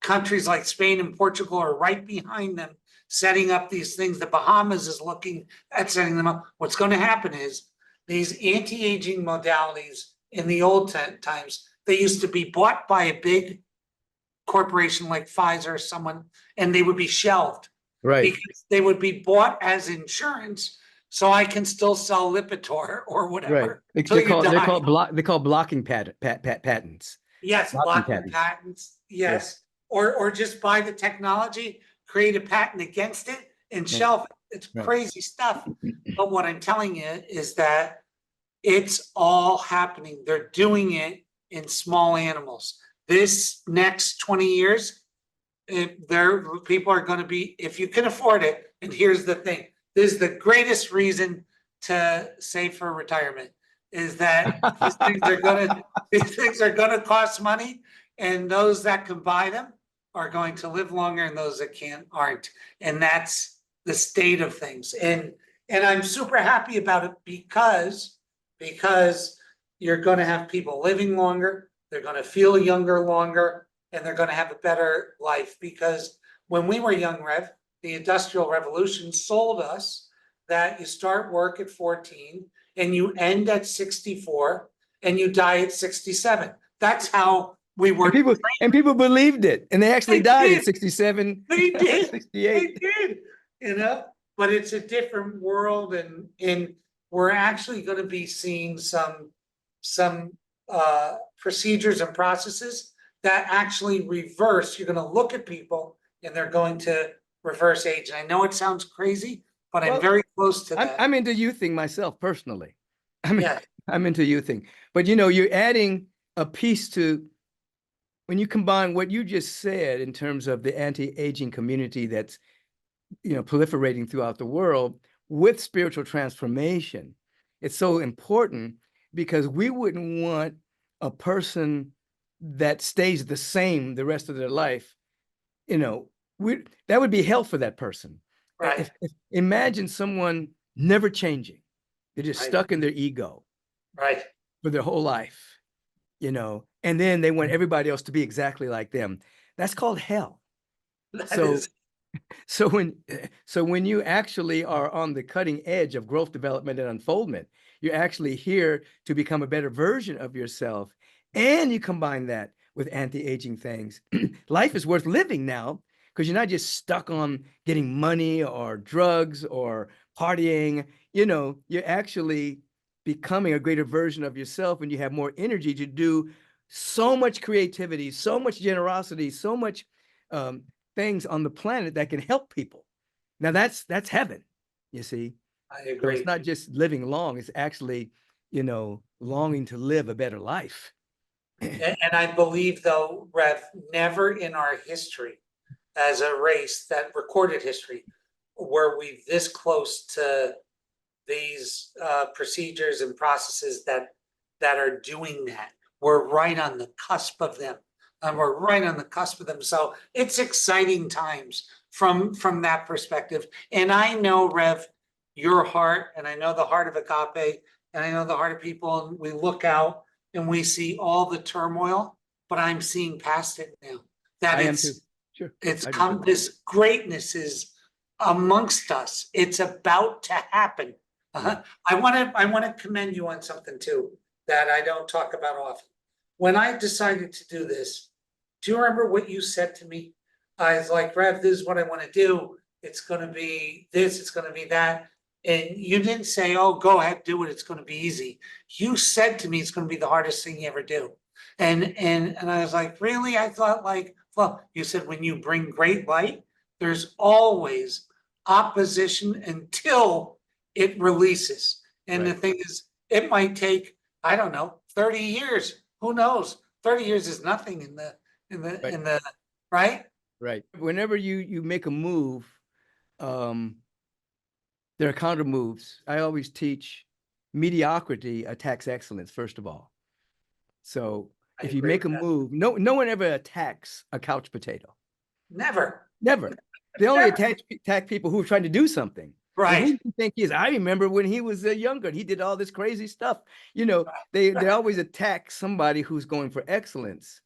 countries like Spain and Portugal are right behind them, setting up these things. The Bahamas is looking at setting them up. What's going to happen is these anti-aging modalities in the old times, they used to be bought by a big corporation like Pfizer or someone, and they would be shelved. Right. Because they would be bought as insurance, so I can still sell Lipitor or whatever. Right. They're called blocking patents. Yes, blocking patents. Yes. Or just buy the technology, create a patent against it, and shelf it. It's crazy stuff. But what I'm telling you is that it's all happening. They're doing it in small animals. This next 20 years, people are going to be, if you can afford it, and here's the thing, this is the greatest reason to save for retirement, is that these things are going to cost money, and those that can buy them are going to live longer, and those that can't aren't. And that's the state of things. And I'm super happy about it, because you're going to have people living longer, they're going to feel younger longer, and they're going to have a better life. Because when we were young, Rev, the Industrial Revolution sold us that you start work at 14 and you end at 64 and you die at 67. That's how we were. And people believed it, and they actually died at 67. They did. 68. They did. But it's a different world, and we're actually going to be seeing some procedures and processes that actually reverse. You're going to look at people and they're going to reverse age. And I know it sounds crazy, but I'm very close to that. I'm into youthing myself personally. I'm into youthing. But you're adding a piece to, when you combine what you just said in terms of the anti-aging community that's proliferating throughout the world with spiritual transformation. It's so important, because we wouldn't want a person that stays the same the rest of their life. That would be hell for that person. Right. Imagine someone never changing. They're just stuck in their ego. Right. For their whole life, and then they want everybody else to be exactly like them. That's called hell. So when you actually are on the cutting edge of growth, development, and unfoldment, you're actually here to become a better version of yourself. And you combine that with anti-aging things. Life is worth living now, because you're not just stuck on getting money or drugs or partying. You're actually becoming a greater version of yourself, and you have more energy to do so much creativity, so much generosity, so much things on the planet that can help people. Now that's heaven, you see. I agree. So it's not just living long, it's actually, longing to live a better life. And I believe, though, Rev, never in our history as a race, that recorded history, were we this close to these procedures and processes that are doing that. We're right on the cusp of them. So it's exciting times from that perspective. And I know, Rev, your heart, and I know the heart of Agape, and I know the heart of people, and we look out and we see all the turmoil, but I'm seeing past it now. That I am too. Sure. it's I do come, too. this greatness is amongst us. It's about to happen. Yeah. I want to commend you on something too that I don't talk about often. When I decided to do this, do you remember what you said to me? I was like, Rev, this is what I want to do. It's going to be this, it's going to be that. And you didn't say, oh, go ahead, do it. It's going to be easy. You said to me, it's going to be the hardest thing you ever do. And I was like, really? I thought like, well, you said when you bring great light, there's always opposition until it releases. And the Right. thing is, it might take, I don't know, 30 years. Who knows? 30 years is nothing in Right. the right? Right. Whenever you make a move, there are counter moves. I always teach mediocrity attacks excellence, first of all. So I if you agree make a with that. move, no one ever attacks a couch potato. Never. Never. They only Never. attack people who are trying to do something. And who Right. do you think he is? I remember when he was younger, he did all this crazy stuff. You know, they always attack somebody who's going for excellence.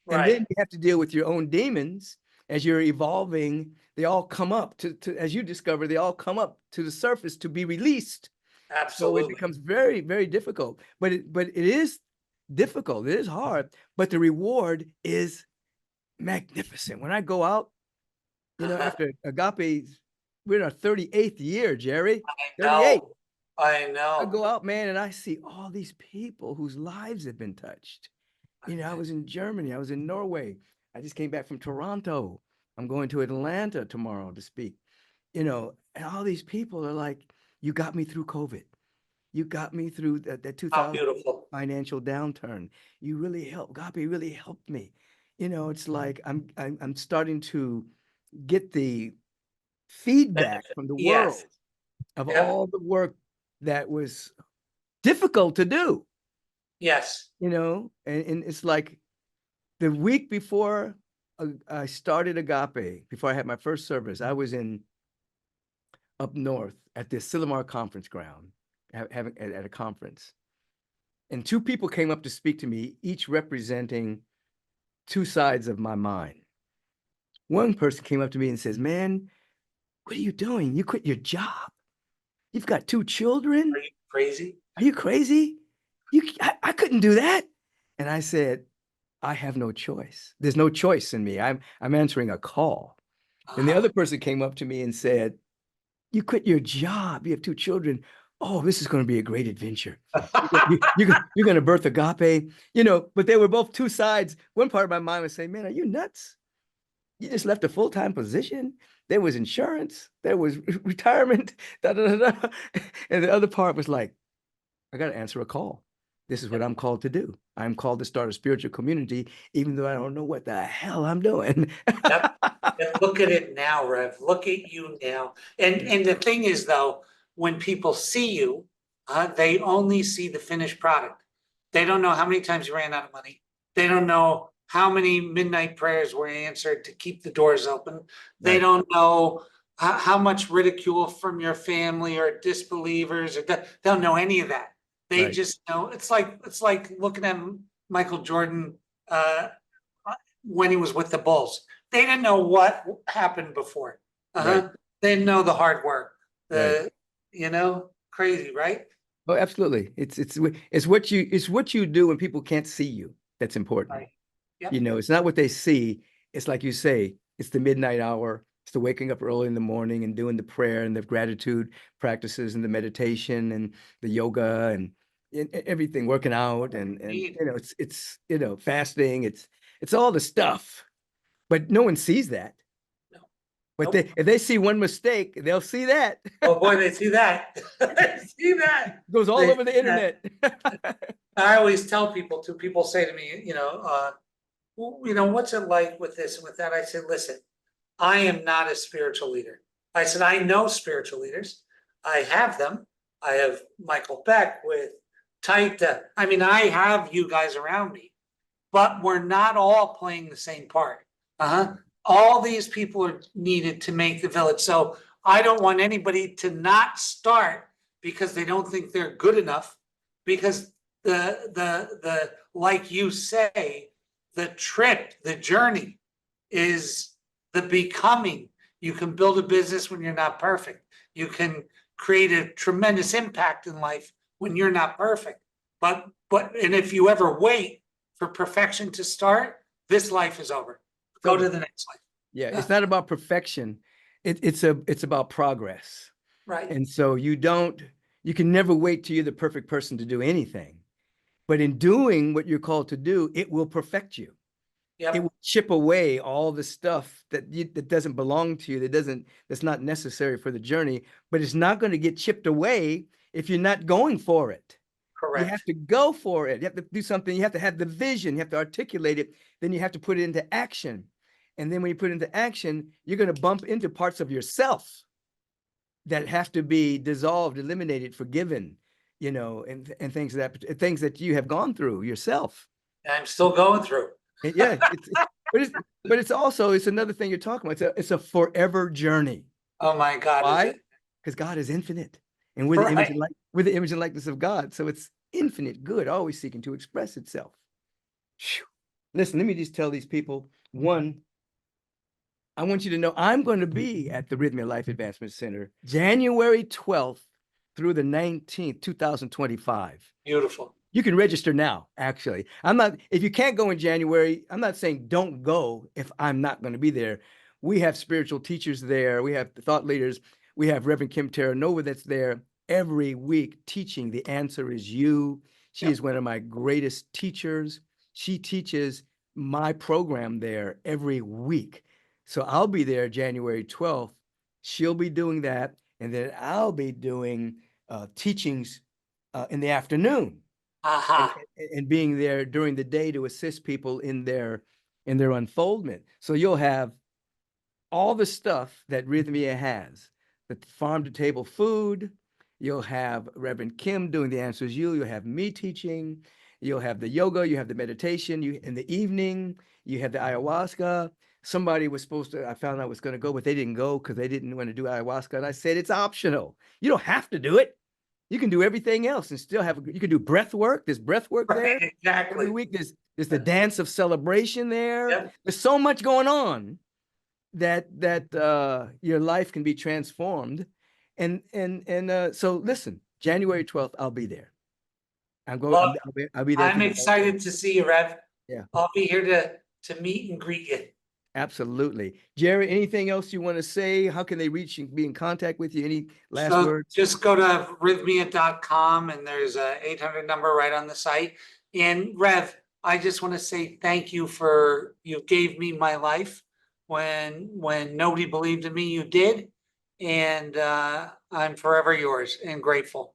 And then Right. you have to deal with your own demons as you're evolving. They all come up to as you discover, they all come up to the surface to be released. So it Absolutely. becomes very, very difficult. But it is difficult. It is hard, but the reward is magnificent. When I go out, after Agape, we're in our 38th year, Jerry. I 38. know. I I know. go out, man, and I see all these people whose lives have been touched. I was in Germany, I was in Norway. I just came back from Toronto. I'm going to Atlanta tomorrow to speak. And all these people are like, you got me through COVID. You got me through that How 2000 beautiful. financial downturn. You really helped. Agape really helped me. It's like I'm starting to get the feedback from the world Yes. of Yep. all the work that was difficult to do, Yes. and it's like the week before I started Agape, before I had my first service, I was in up north at the Sillamar conference ground, having at a conference. And two people came up to speak to me, each representing two sides of my mind. One person came up to me and says, man, what are you doing? You quit your job. You've got two children. Are you crazy? Are you crazy? I couldn't do that. And I said, I have no choice. There's no choice in me. I'm answering a call. And the other person came up to me and said, you quit your job. You have two children. Oh, this is going to be a great adventure. You're going to birth Agape, but they were both two sides. One part of my mind was saying, man, are you nuts? You just left a full-time position. There was insurance. There was retirement. Da, da, da, da. And the other part was like, I got to answer a call. This is what I'm called to do. I'm called to start a spiritual community, even though I don't know what the hell I'm doing. Yep. Look at it now, Rev. Look at you now. And the thing is, though, when people see you, they only see the finished product. They don't know how many times you ran out of money. They don't know how many midnight prayers were answered to keep the doors open. They Right. don't know how much ridicule from your family or disbelievers, or they don't know any of that. They Right. just know it's like looking at Michael Jordan when he was with the Bulls. They didn't know what happened before. Right. They didn't know the hard work. Right. Crazy, right? Oh, absolutely. It's what you do when people can't see you. That's important. Right. Yep. It's not what they see. It's like you say, it's the midnight hour. It's the waking up early in the morning and doing the prayer and the gratitude practices and the meditation and the yoga and everything, working out and Indeed. it's fasting. It's all the stuff, but no one sees that. No. But Nope. if they see one mistake, they'll see that. Oh boy, they see that. They see that. It goes all They over the see that. internet. I always tell people too, people say to me, what's it like with this and with that? I said, listen, I am not a spiritual leader. I said, I know spiritual leaders. I have them. I have Michael Beckwith, Taita. I mean, I have you guys around me, but we're not all playing the same part. All these people are needed to make the village. So I don't want anybody to not start because they don't think they're good enough, because the like you say, trip, the journey is the becoming. You can build a business when you're not perfect. You can create a tremendous impact in life when you're not perfect. But and if you ever wait for perfection to start, this life is over. Go to the next life. Yeah, it's not about perfection. It's about progress. Right. And so you can never wait till you're the perfect person to do anything. But in doing what you're called to do, it will perfect you. It Yep. will chip away all the stuff that doesn't belong to you, that's not necessary for the journey, but it's not going to get chipped away if you're not going for it. You have Correct. to go for it. You have to do something. You have to have the vision. You have to articulate it. Then you have to put it into action. And then when you put it into action, you're going to bump into parts of yourself that have to be dissolved, eliminated, forgiven, and things that you have gone through yourself. I'm still going through. And yeah, but it's also, it's another thing you're talking about. It's a forever journey. Oh my God. Why? Because God is infinite, and we're the image and likeness of God. So it's infinite good, always seeking to express itself. Whew. Listen, let me just tell these people, one, I want you to know I'm going to be at the Rythmia Life Advancement Center January 12th through the 19th, 2025. Beautiful. You can register now, actually. If you can't go in January, I'm not saying don't go if I'm not going to be there. We have spiritual teachers there. We have thought leaders. We have Reverend Kim Terranova that's there every week teaching. The answer is you. She is one of my greatest teachers. She teaches my program there every week. So I'll be there January 12th. She'll be doing that. And then I'll be doing teachings in the afternoon. And being there during the day to assist people in their unfoldment. So you'll have all the stuff that Rythmia has, the farm to table food. You'll have Reverend Kim doing the answers you. You'll have me teaching. You'll have the yoga. You have the meditation. You in the evening. You have the ayahuasca. Somebody was supposed to, I found out was going to go, but they didn't go because they didn't want to do ayahuasca. And I said, it's optional. You don't have to do it. You can do everything else and still you can do breath work. There's breath work there. Exactly. Every week there's the dance of celebration there. Yep. There's so much going on that your life can be transformed. And so listen, January 12th, I'll be there. I'll be there. I'm excited to see you, Rev. Yeah. I'll be here to meet and greet you. Absolutely. Jerry, anything else you want to say? How can they reach and be in contact with you? Any last words? Just go to rythmia.com and there's a 800 number right on the site. And Rev, I just want to say thank you you gave me my life when nobody believed in me, you did. And I'm forever yours and grateful.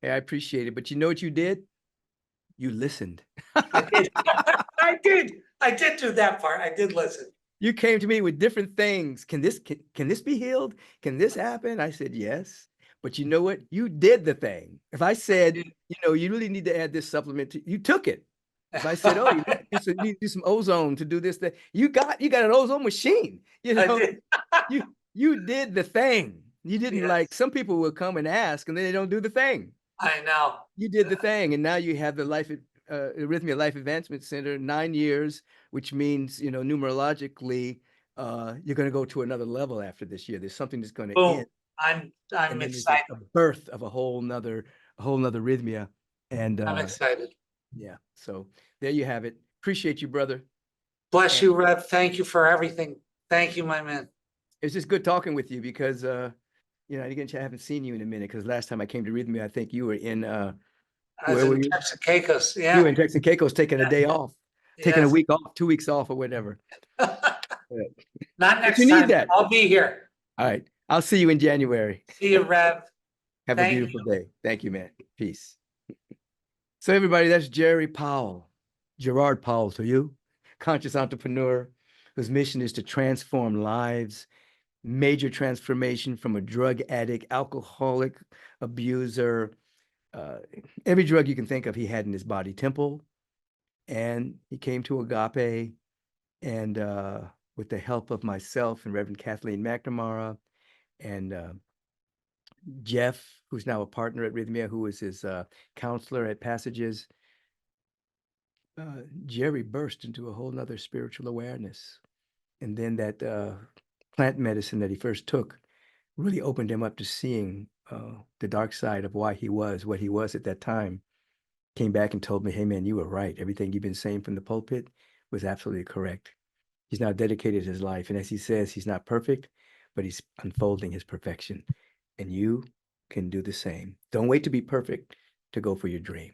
Hey, I appreciate it. But you know what you did? You listened. I did. I did do that part. I did listen. You came to me with different things. Can this be healed? Can this happen? I said, yes. But you know what? You did the thing. If I said, you really need to add this supplement, you took it. If I said, oh, you need to do some ozone to do this, that you got an ozone machine. You did the thing. You didn't like, some people will come and ask and then they don't do the thing. I know. You did the thing. And now you have the Rythmia Life Advancement Center, 9 years, which means, numerologically, you're going to go to another level after this year. There's something that's going to end. I'm excited. A birth of a whole nother Rythmia. And I'm excited. Yeah. So there you have it. Appreciate you, brother. Bless you, Rev. Thank you for everything. Thank you, my man. It's just good talking with you because, again, I haven't seen you in a minute because last time I came to Rythmia, I think you were in, I was in Texas Caicos. Yeah. You were in Texas Caicos taking a day off, taking a week off, 2 weeks off or whatever. Not next time. That. I'll be here. All right. I'll see you in January. See you, Rev. Have a beautiful day. Thank you, man. Peace. So everybody, that's Gerard Powell to you, conscious entrepreneur whose mission is to transform lives, major transformation from a drug addict, alcoholic, abuser, every drug you can think of he had in his body temple. And he came to Agape and with the help of myself and Reverend Kathleen McNamara and Jeff, who's now a partner at Rythmia, who was his counselor at Passages. Jerry burst into a whole nother spiritual awareness. And then that plant medicine that he first took really opened him up to seeing the dark side of why he was what he was at that time. Came back and told me, hey man, you were right. Everything you've been saying from the pulpit was absolutely correct. He's now dedicated his life. And as he says, he's not perfect, but he's unfolding his perfection. And you can do the same. Don't wait to be perfect to go for your dream.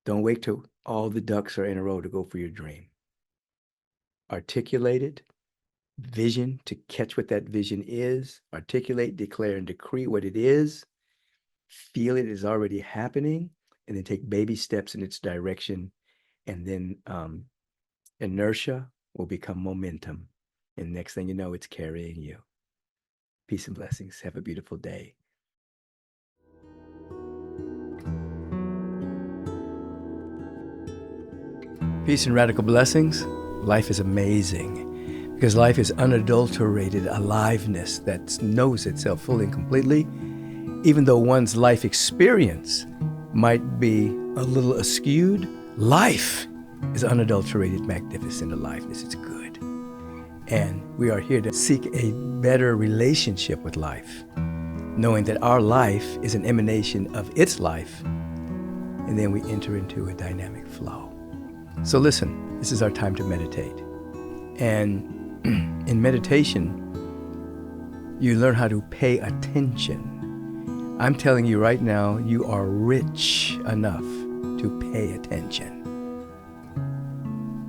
Don't wait till all the ducks are in a row to go for your dream. Articulate it, vision to catch what that vision is, articulate, declare, and decree what it is, feel it is already happening, and then take baby steps in its direction. And then inertia will become momentum. And next thing you know, it's carrying you. Peace and blessings. Have a beautiful day. Peace and radical blessings. Life is amazing because life is unadulterated aliveness that knows itself fully and completely, even though one's life experience might be a little askewed. Life is unadulterated, magnificent aliveness. It's good. And we are here to seek a better relationship with life, knowing that our life is an emanation of its life, and then we enter into a dynamic flow. So listen, this is our time to meditate. And in meditation, you learn how to pay attention. I'm telling you right now, you are rich enough to pay attention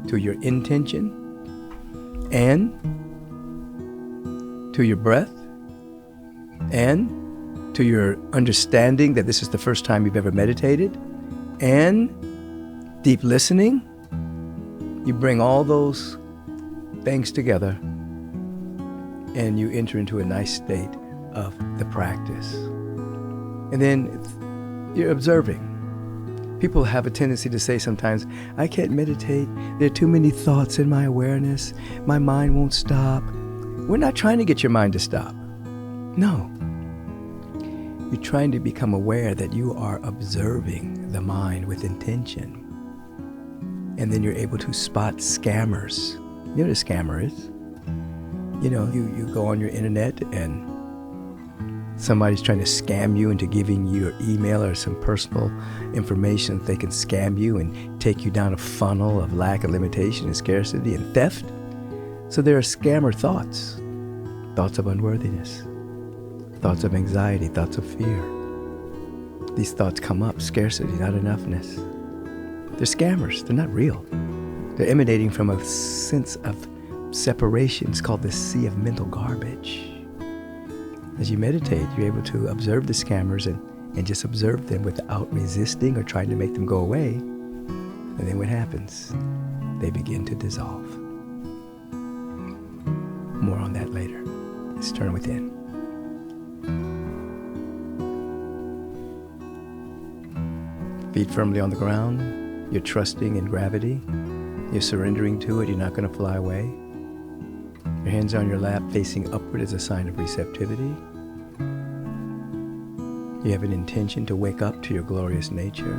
to your intention and to your breath and to your understanding that this is the first time you've ever meditated and deep listening. You bring all those things together and you enter into a nice state of the practice. And then you're observing. People have a tendency to say sometimes, I can't meditate. There are too many thoughts in my awareness. My mind won't stop. We're not trying to get your mind to stop. No. You're trying to become aware that you are observing the mind with intention. And then you're able to spot scammers. You know what a scammer is? You know, you go on your internet and somebody's trying to scam you into giving you your email or some personal information that they can scam you and take you down a funnel of lack of limitation and scarcity and theft. So there are scammer thoughts, thoughts of unworthiness, thoughts of anxiety, thoughts of fear. These thoughts come up, scarcity, not enoughness. They're scammers. They're not real. They're emanating from a sense of separation. It's called the sea of mental garbage. As you meditate, you're able to observe the scammers and just observe them without resisting or trying to make them go away. And then what happens? They begin to dissolve. More on that later. Let's turn within. Feet firmly on the ground. You're trusting in gravity. You're surrendering to it. You're not going to fly away. Your hands are on your lap facing upward as a sign of receptivity. You have an intention to wake up to your glorious nature.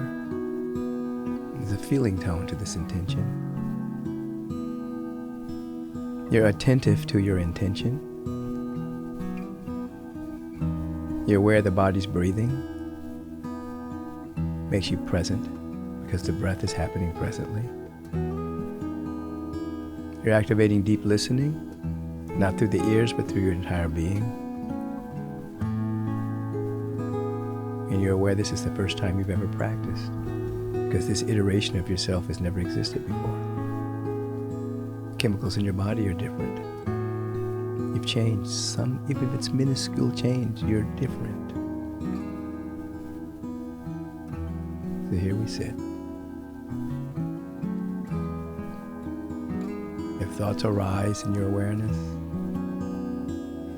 There's a feeling tone to this intention. You're attentive to your intention. You're aware the body's breathing. Makes you present because the breath is happening presently. You're activating deep listening, not through the ears, but through your entire being. And you're aware this is the first time you've ever practiced, because this iteration of yourself has never existed before. Chemicals in your body are different. You've changed. Some, even if it's minuscule change, you're different. So here we sit. If thoughts arise in your awareness,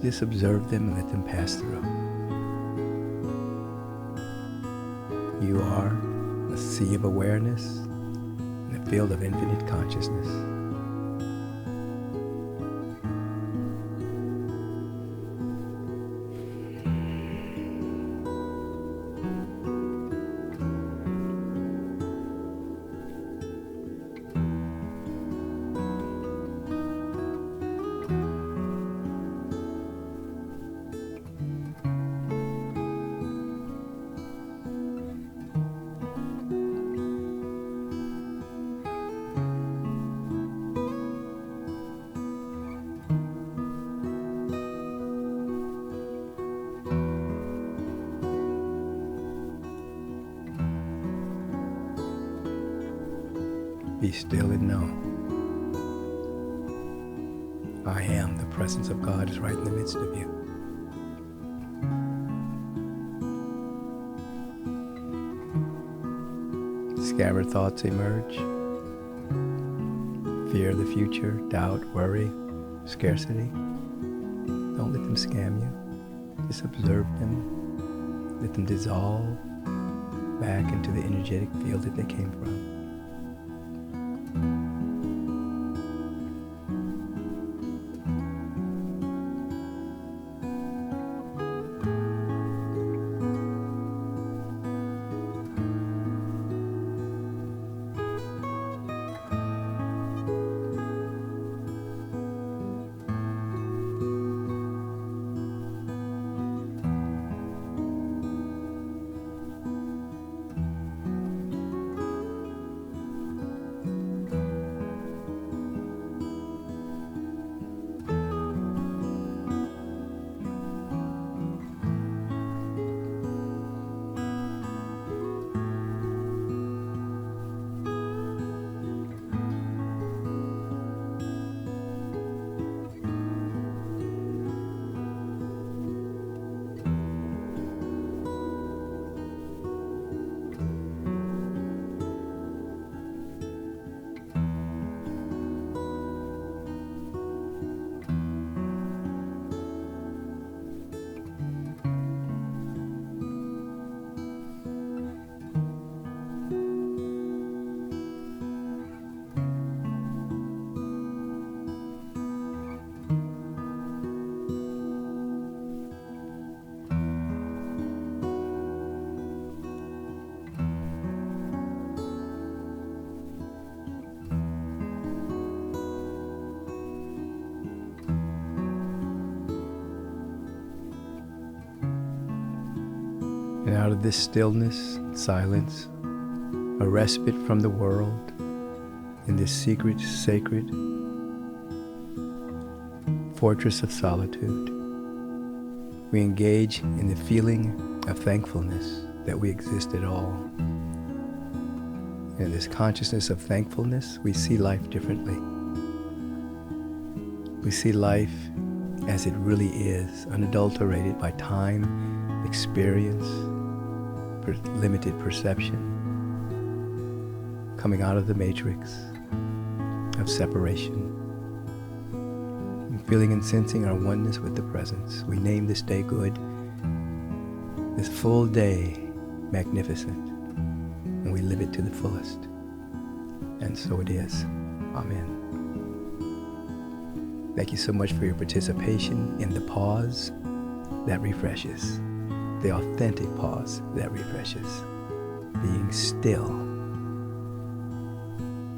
just observe them and let them pass through. You are a sea of awareness in a field of infinite consciousness. Be still and know I am. The presence of God is right in the midst of you. Scattered thoughts emerge. Fear of the future, doubt, worry, scarcity. Don't let them scam you. Just observe them. Let them dissolve back into the energetic field that they came from. And out of this stillness, silence, a respite from the world, in this secret, sacred fortress of solitude, we engage in the feeling of thankfulness that we exist at all. In this consciousness of thankfulness, we see life differently. We see life as it really is, unadulterated by time, experience, limited perception, coming out of the matrix of separation, and feeling and sensing our oneness with the presence. We name this day good, this full day magnificent, and we live it to the fullest. And so it is. Amen. Thank you so much for your participation in the pause that refreshes. The authentic pause that refreshes, being still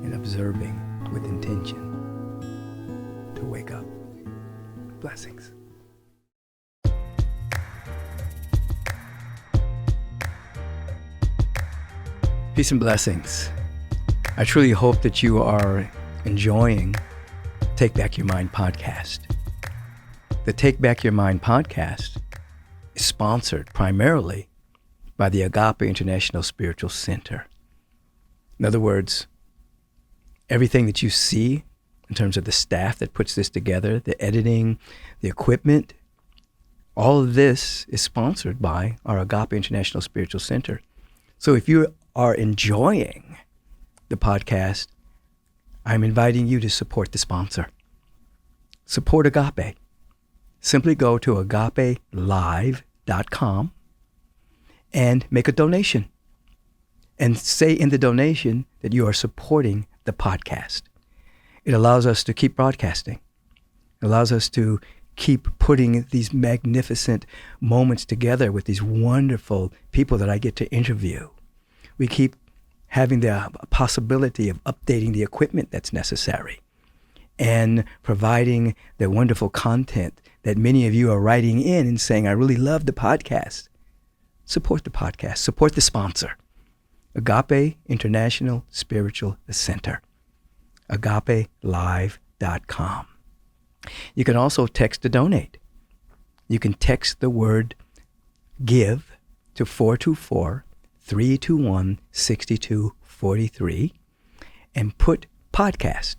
and observing with intention to wake up. Blessings. Peace and blessings. I truly hope that you are enjoying Take Back Your Mind podcast. The Take Back Your Mind podcast is sponsored primarily by the Agape International Spiritual Center. In other words, everything that you see in terms of the staff that puts this together, the editing, the equipment, all of this is sponsored by our Agape International Spiritual Center. So if you are enjoying the podcast, I'm inviting you to support the sponsor. Support Agape. Simply go to agapelive.com and make a donation. And say in the donation that you are supporting the podcast. It allows us to keep broadcasting. It allows us to keep putting these magnificent moments together with these wonderful people that I get to interview. We keep having the possibility of updating the equipment that's necessary and providing the wonderful content that many of you are writing in and saying, I really love the podcast. Support the podcast. Support the sponsor. Agape International Spiritual Center. agapelive.com. You can also text to donate. You can text the word give to 424-321-6243, and put podcast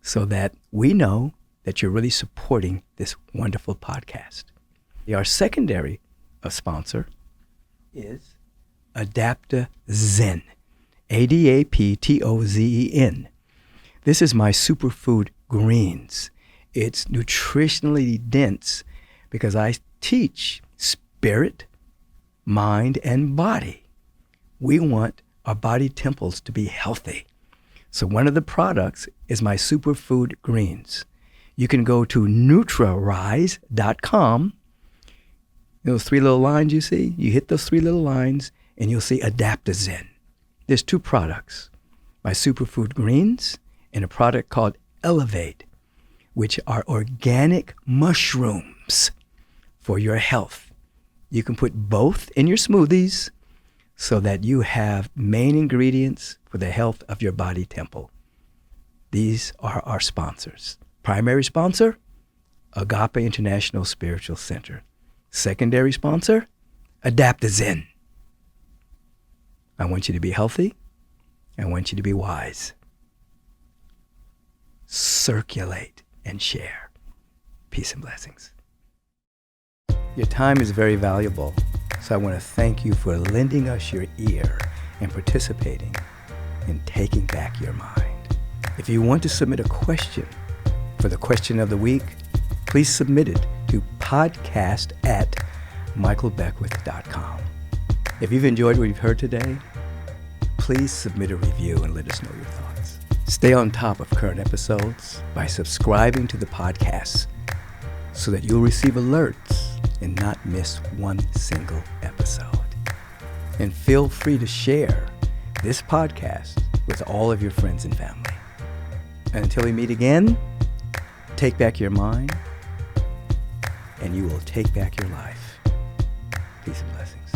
so that we know that you're really supporting this wonderful podcast. Our secondary sponsor is AdaptoZen, ADAPTOZEN. This is my superfood greens. It's nutritionally dense because I teach spirit, mind, and body. We want our body temples to be healthy. So one of the products is my superfood greens. You can go to NutraRise.com. Those three little lines you see, you hit those three little lines and you'll see AdaptoZen. There's two products, my superfood greens and a product called Elevate, which are organic mushrooms for your health. You can put both in your smoothies so that you have main ingredients for the health of your body temple. These are our sponsors. Primary sponsor, Agape International Spiritual Center. Secondary sponsor, AdaptoZen. I want you to be healthy. I want you to be wise. Circulate and share. Peace and blessings. Your time is very valuable, so I want to thank you for lending us your ear and participating in taking back your mind. If you want to submit a question for the question of the week, please submit it to podcast@michaelbeckwith.com. If you've enjoyed what you've heard today, please submit a review and let us know your thoughts. Stay on top of current episodes by subscribing to the podcast so that you'll receive alerts and not miss one single episode. And feel free to share this podcast with all of your friends and family. And until we meet again, take back your mind and you will take back your life. Peace and blessings.